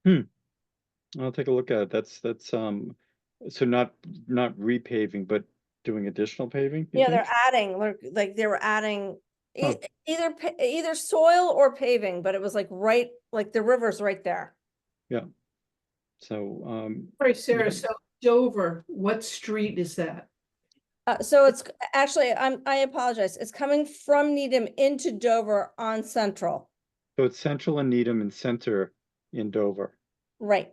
I'll take a look at it. That's so not repaving, but doing additional paving? you yeah, they're think? adding, like they were adding Huh. either soil or paving, but it was like right, like the river's right there. Yeah. So Sorry, Sarah, Yeah. so Dover, what street is that? So it's actually, I apologize. It's coming from Needham into Dover on Central. so it's Central and Needham and Center in Dover. Right.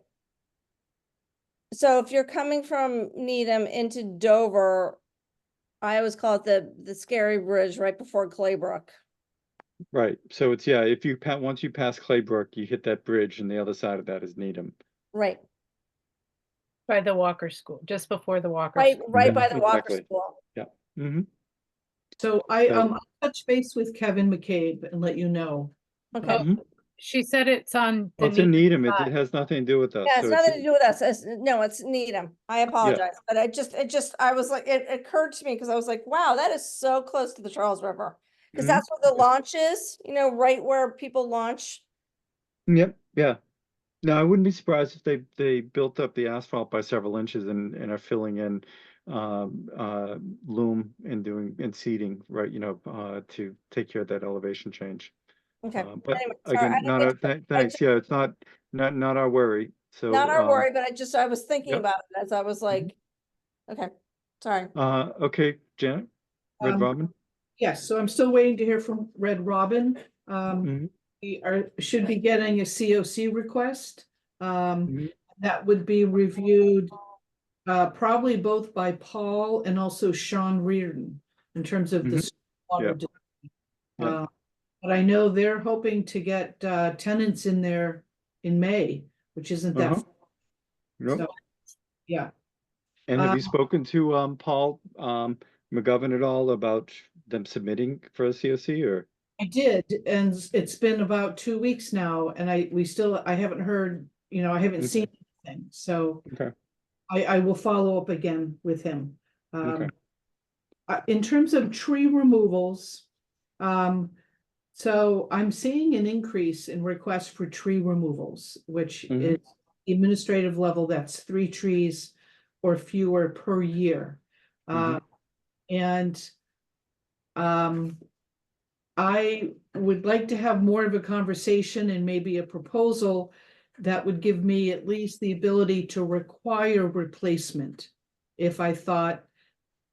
So if you're coming from Needham into Dover, I always call it the scary bridge right before Claybrook. Right. So it's if you once you pass Claybrook, you hit that bridge, and the other side of that is Needham. Right. By the Walker School, just before the Walker. Right, School. right Yeah, by the Walker exactly. School. Yeah. Mm-hmm. So I'll touch base with Kevin McCabe and let you know. Okay. She said it's on. Well, it's in Needham. It side. has nothing to do with us. Yeah, it's so nothing to do with us. No, it's Needham. I apologize, but I was like, it occurred to me because I was like, wow, that is so close to the Charles River. Because that's where the launch is, right where people launch. Yep. Yeah. No, I wouldn't be surprised if they built up the asphalt by several inches and are filling in loom and seeding, right, to take care of that elevation change. Okay. But Anyway, sorry, I again, didn't mean to- thanks. Yeah, it's not our worry. So Not our worry, but I was thinking Yep. about it as I was like, okay, sorry. Okay, Janet, Red Um, Robin. Yes, so I'm still waiting to hear from Red Robin. We should be getting a COC request. That would be reviewed probably both by Paul and also Sean Reardon in terms of the water. Yeah. But I know they're hoping to get tenants in there in May, which isn't that far. Yep. So, yeah. And have you spoken to Paul McGovern at all about them submitting for a COC or? I did, and it's been about 2 weeks now, and I haven't heard, I haven't seen anything, so Okay, I will follow up again with him. okay. In terms of tree removals, so I'm seeing an increase in requests for tree removals, which is administrative level, that's 3 trees or fewer per year. And I would like to have more of a conversation and maybe a proposal that would give me at least the ability to require replacement if I thought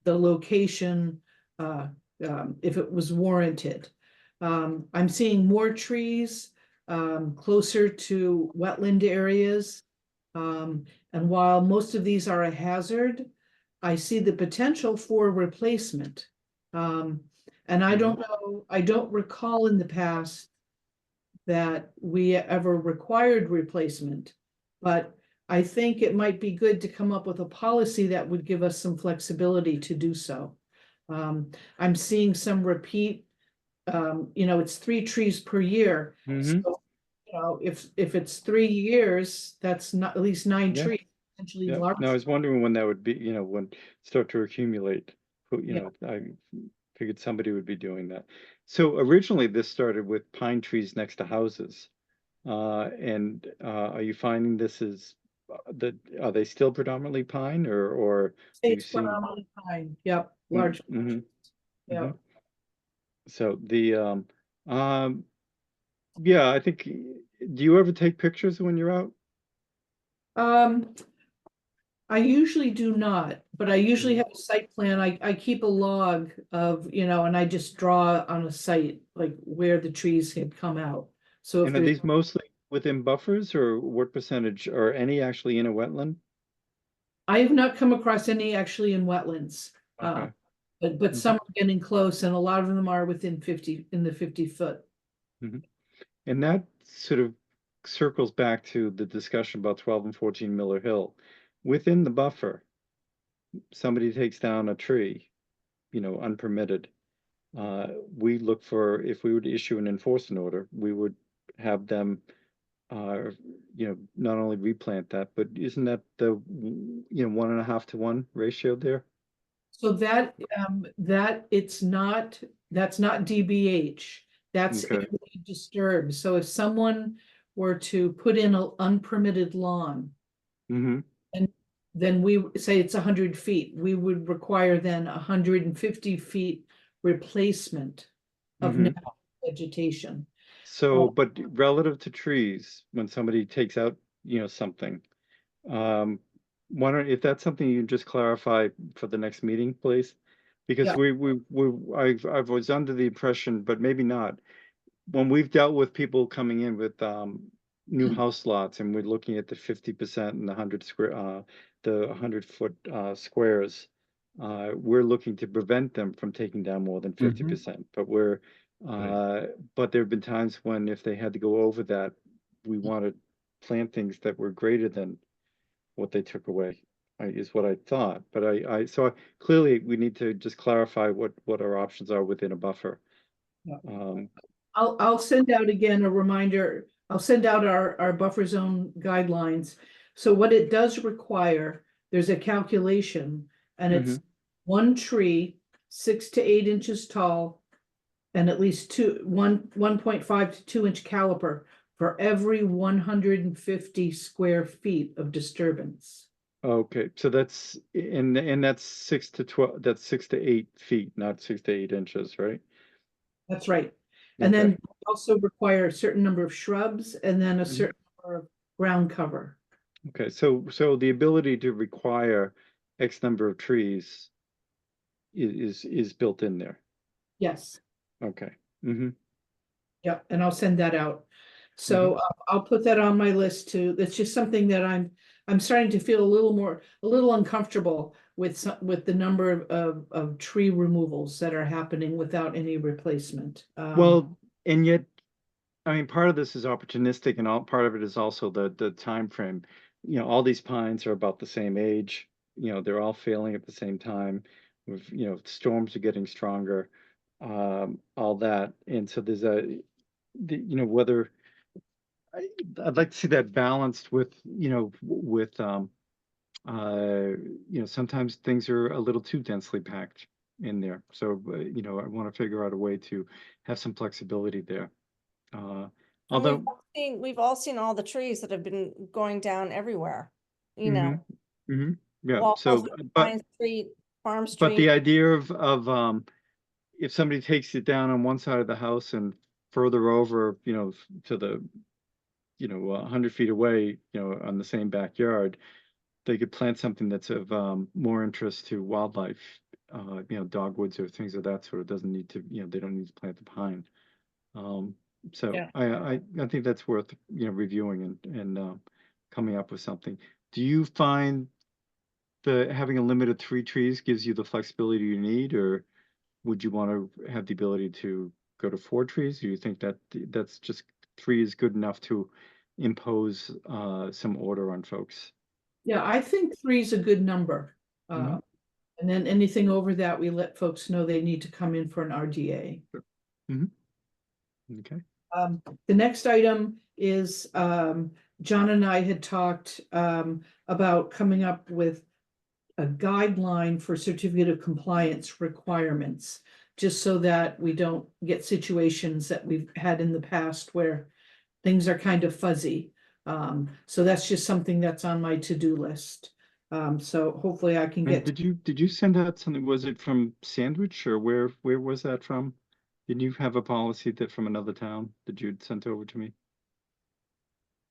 the location, if it was warranted. I'm seeing more trees closer to wetland areas. And while most of these are a hazard, I see the potential for replacement. And I don't know, I don't recall in the past that we ever required replacement, but I think it might be good to come up with a policy that would give us some flexibility to do so. I'm seeing some repeat, it's 3 trees per year. So, if it's 3 years, that's not at least 9 Yeah. trees, potentially Yeah, large. no, I was wondering when that would be, when start to accumulate. I figured somebody would be doing that. So originally this started with pine trees next to houses. And are you finding this is are they still predominantly pine or do you It's see? predominantly pine, yep, large. Yeah. So yeah, I think, do you ever take pictures when you're out? I usually do not, but I usually have a site plan. I keep a log of, and I just draw on a site, like where the trees had come out. So if And are there's, these mostly within buffers or what percentage, or any actually in a wetland? I have not come across any actually in wetlands. Okay. But some are getting close and a lot of them are within 50, in the 50-foot. And that sort of circles back to the discussion about 12 and 14 Miller Hill. Within the buffer, somebody takes down a tree, unpermitted. We look for, if we were to issue an enforcement order, we would have them, not only replant that, but isn't that the, 1.5 to 1 ratio there? So that that's not DBH. That's Okay. area disturbed. So if someone were to put in an unpermitted lawn, and then we say it's 100 feet, we would require then 150 feet replacement of natural vegetation. So, but relative to trees, when somebody takes out, something, wondering if that's something you can just clarify for the next meeting, please? Because I was under the impression, but maybe not, when we've dealt with people coming in with new house lots and we're looking at the 50% and the 100 square, the 100-foot squares, we're looking to prevent them from taking down more than 50%. But there have been times when if they had to go over that, we want to plant things that were greater than what they took away, is what I thought. But so clearly we need to just clarify what our options are within a buffer. I'll send out again a reminder. I'll send out our buffer zone guidelines. So what it does require, there's a calculation, and it's 1 tree 6 to 8 inches tall, and at least 1.5 to 2 inch caliper for every 150 square feet of disturbance. Okay, so that's and that's 6 to 12. That's 6 to 8 feet, not 6 to 8 inches, right? That's right. And then also require a certain number of shrubs and then a certain number of ground cover. Okay, so the ability to require X number of trees is built in there. Yes. Okay. Yep, and I'll send that out. So I'll put that on my list too. It's just something that I'm starting to feel a little uncomfortable with the number of tree removals that are happening without any replacement. Well, and yet, I mean, part of this is opportunistic, and part of it is also the time frame. All these pines are about the same age. They're all failing at the same time. Storms are getting stronger. all that. And so there's whether I'd like to see that balanced with, sometimes things are a little too densely packed in there. So, I want to figure out a way to have some flexibility there. And Although, we've all seen all the trees that have been going down everywhere, you know. yeah, Walls, so, Pine Street, Farm but Street. the idea of if somebody takes it down on one side of the house and further over, to the, 100 feet away, on the same backyard, they could plant something that's of more interest to wildlife, dogwoods or things of that sort. It doesn't need to, they don't need to plant the pine. So Yeah. I think that's worth, reviewing and coming up with something. Do you find having a limit of 3 trees gives you the flexibility you need, or would you want to have the ability to go to 4 trees? Do you think that that's just 3 is good enough to impose some order on folks? Yeah, I think 3 is a good number. Mhm. And then anything over that, we let folks know they need to come in for an RDA. Okay. The next item is, John and I had talked about coming up with a guideline for certificate of compliance requirements, just so that we don't get situations that we've had in the past where things are kind of fuzzy. So that's just something that's on my to-do list. So hopefully I can And get. did you send out something? Was it from Sandwich, or where was that from? Didn't you have a policy that from another town that you'd sent over to me?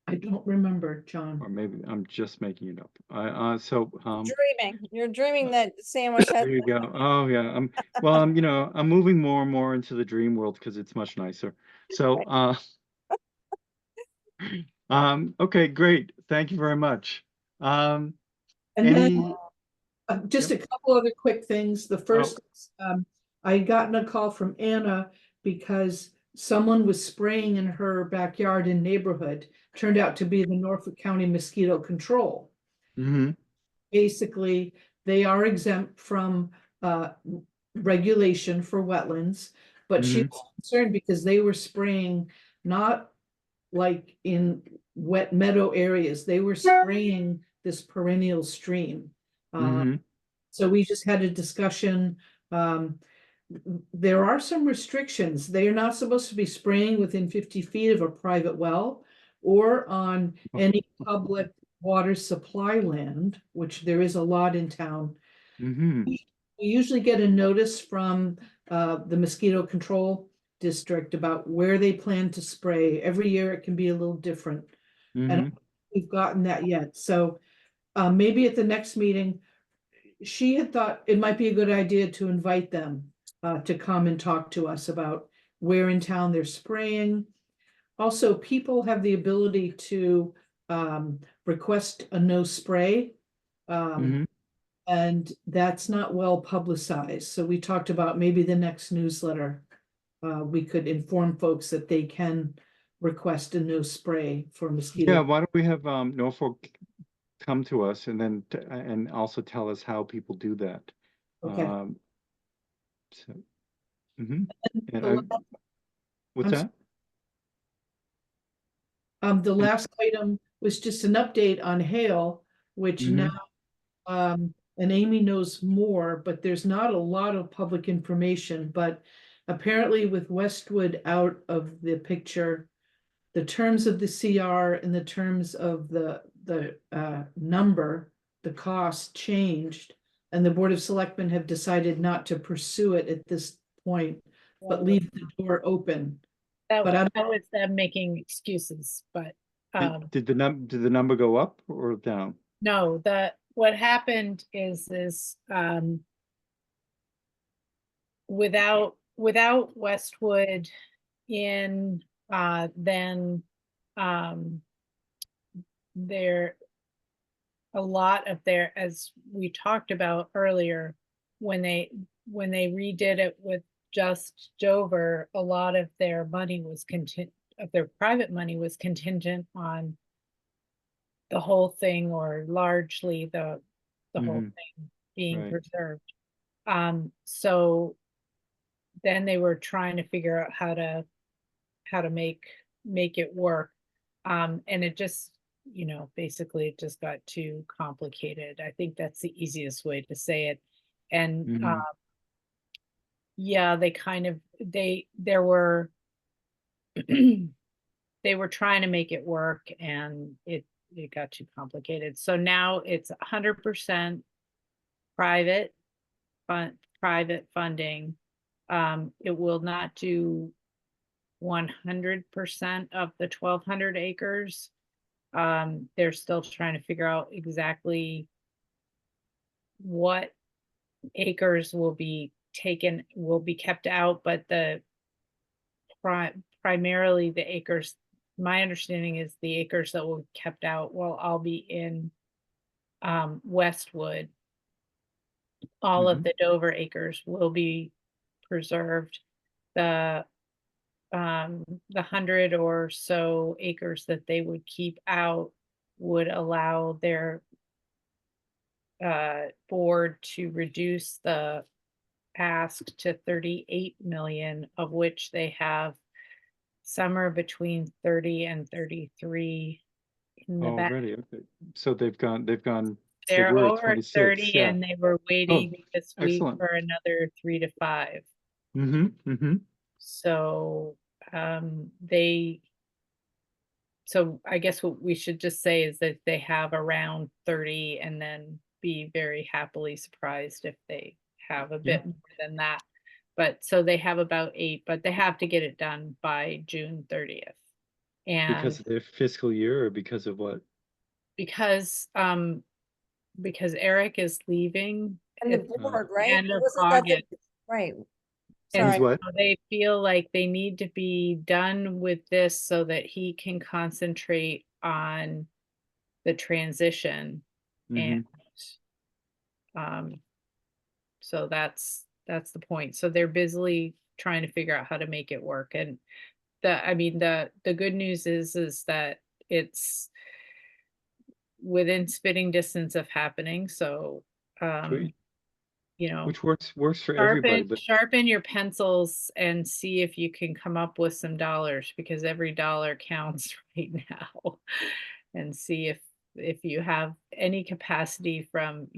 I don't remember, John. Or maybe I'm just making it up. You're dreaming that Sandwich has. There you go. Oh yeah. I'm moving more and more into the dream world because it's much nicer. So okay, great. Thank you very much. And Any then just a couple other quick things. The first, I had gotten a call from Anna because someone was spraying in her backyard and neighborhood. Turned out to be the Norfolk County Mosquito Control. Basically, they are exempt from regulation for wetlands, but she was concerned because they were spraying not like in wet meadow areas, they were spraying this perennial stream. So we just had a discussion. There are some restrictions. They are not supposed to be spraying within 50 feet of a private well or on any public water supply land, which there is a lot in town. We usually get a notice from the mosquito control district about where they plan to spray. Every year it can be a little different. And we've gotten that yet. So maybe at the next meeting, she had thought it might be a good idea to invite them to come and talk to us about where in town they're spraying. Also, people have the ability to request a no spray. And that's not well publicized. So we talked about maybe the next newsletter, we could inform folks that they can request a no spray for mosquito. Yeah, why don't we have Norfolk come to us and then and also tell us how people do that. Okay. What's that? The last item was just an update on hail, which now, and Amy knows more, but there's not a lot of public information, but apparently with Westwood out of the picture, the terms of the CR and the terms of the number, the cost changed, and the Board of Selectmen have decided not to pursue it at this point, but leave the door open. That was them making excuses, but did the number go up or down? No, what happened is without Westwood in, then there a lot of their, as we talked about earlier, when they redid it with just Dover, a lot of their money was their private money was contingent on the whole thing, or largely the whole thing being preserved. So then they were trying to figure out how to make it work. And it just, basically it just got too complicated. I think that's the easiest way to say it. And yeah, they kind of there were they were trying to make it work, and it got too complicated. So now it's 100% private funding. It will not do 100% of the 1,200 acres. They're still trying to figure out exactly what acres will be kept out, but primarily the acres, my understanding is the acres that will be kept out will all be in Westwood. All of the Dover acres will be preserved. The 100 or so acres that they would keep out would allow their board to reduce the ask to 38 million, of which they have somewhere between 30 and 33 in the back. Already, okay. So they've gone, so They're we're at over 26, 30 yeah. and they were waiting this week excellent. for another 3 to 5. So so I guess what we should just say is that they have around 30, and then be very happily surprised if they have a bit more than that. But so they have about 8, but they have to get it done by June 30th. And Because of their fiscal year, or because of what? because Eric is leaving And the at the board, right? end of Wasn't that the- August. Right. And He's what? so they feel like they need to be done with this so that he can concentrate on the transition. And so that's the point. So they're busily trying to figure out how to make it work. And the good news is that it's within spitting distance of happening. So Sweet. Which works for sharpen, everybody, but sharpen your pencils and see if you can come up with some dollars, because every dollar counts right now. And see if you have any capacity from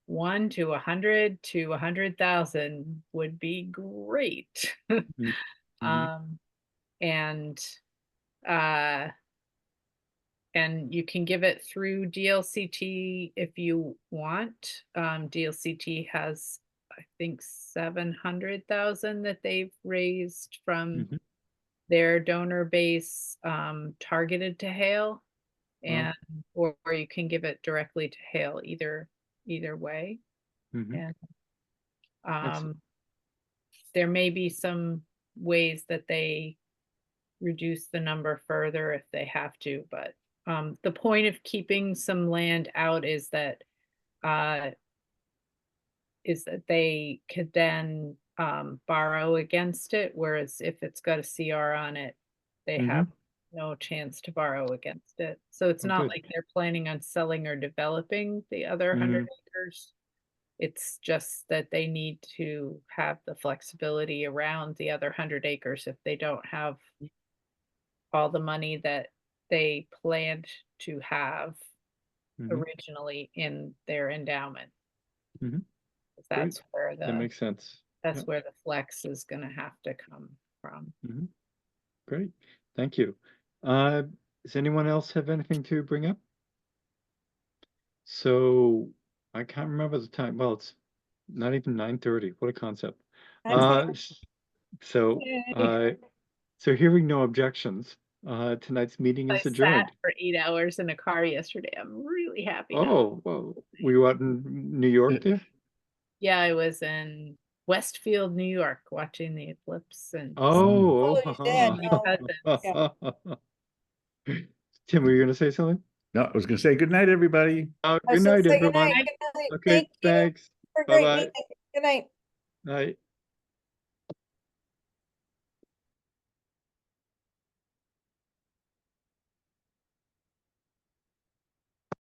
1 to 100 to 100,000 would be great. And you can give it through DLCT if you want. DLCT has, I think, 700,000 that they've raised from their donor base, targeted to Hale, and or you can give it directly to Hale, either way. And there may be some ways that they reduce the number further if they have to, but the point of keeping some land out is that they could then borrow against it, whereas if it's got a CR on it, they have no chance to borrow against it. So it's not like they're planning on selling or developing the other 100 acres. It's just that they need to have the flexibility around the other 100 acres if they don't have all the money that they planned to have originally in their endowment. That's where that makes sense. That's where the flex is going to have to come from. Great, thank you. Does anyone else have anything to bring up? So I can't remember the time. Well, it's not even 9:30. What a concept. So hearing no objections, tonight's meeting is adjourned. I sat for 8 hours in a car yesterday. I'm really happy. Oh, well, were you out in New York there? Yeah, I was in Westfield, New York, watching the eclipse. And Tim, were you going to say something? No, I was going to say good night, everybody. Good night, everyone. Good night. Okay, thanks. For a great Bye-bye. meeting. Good night. Night.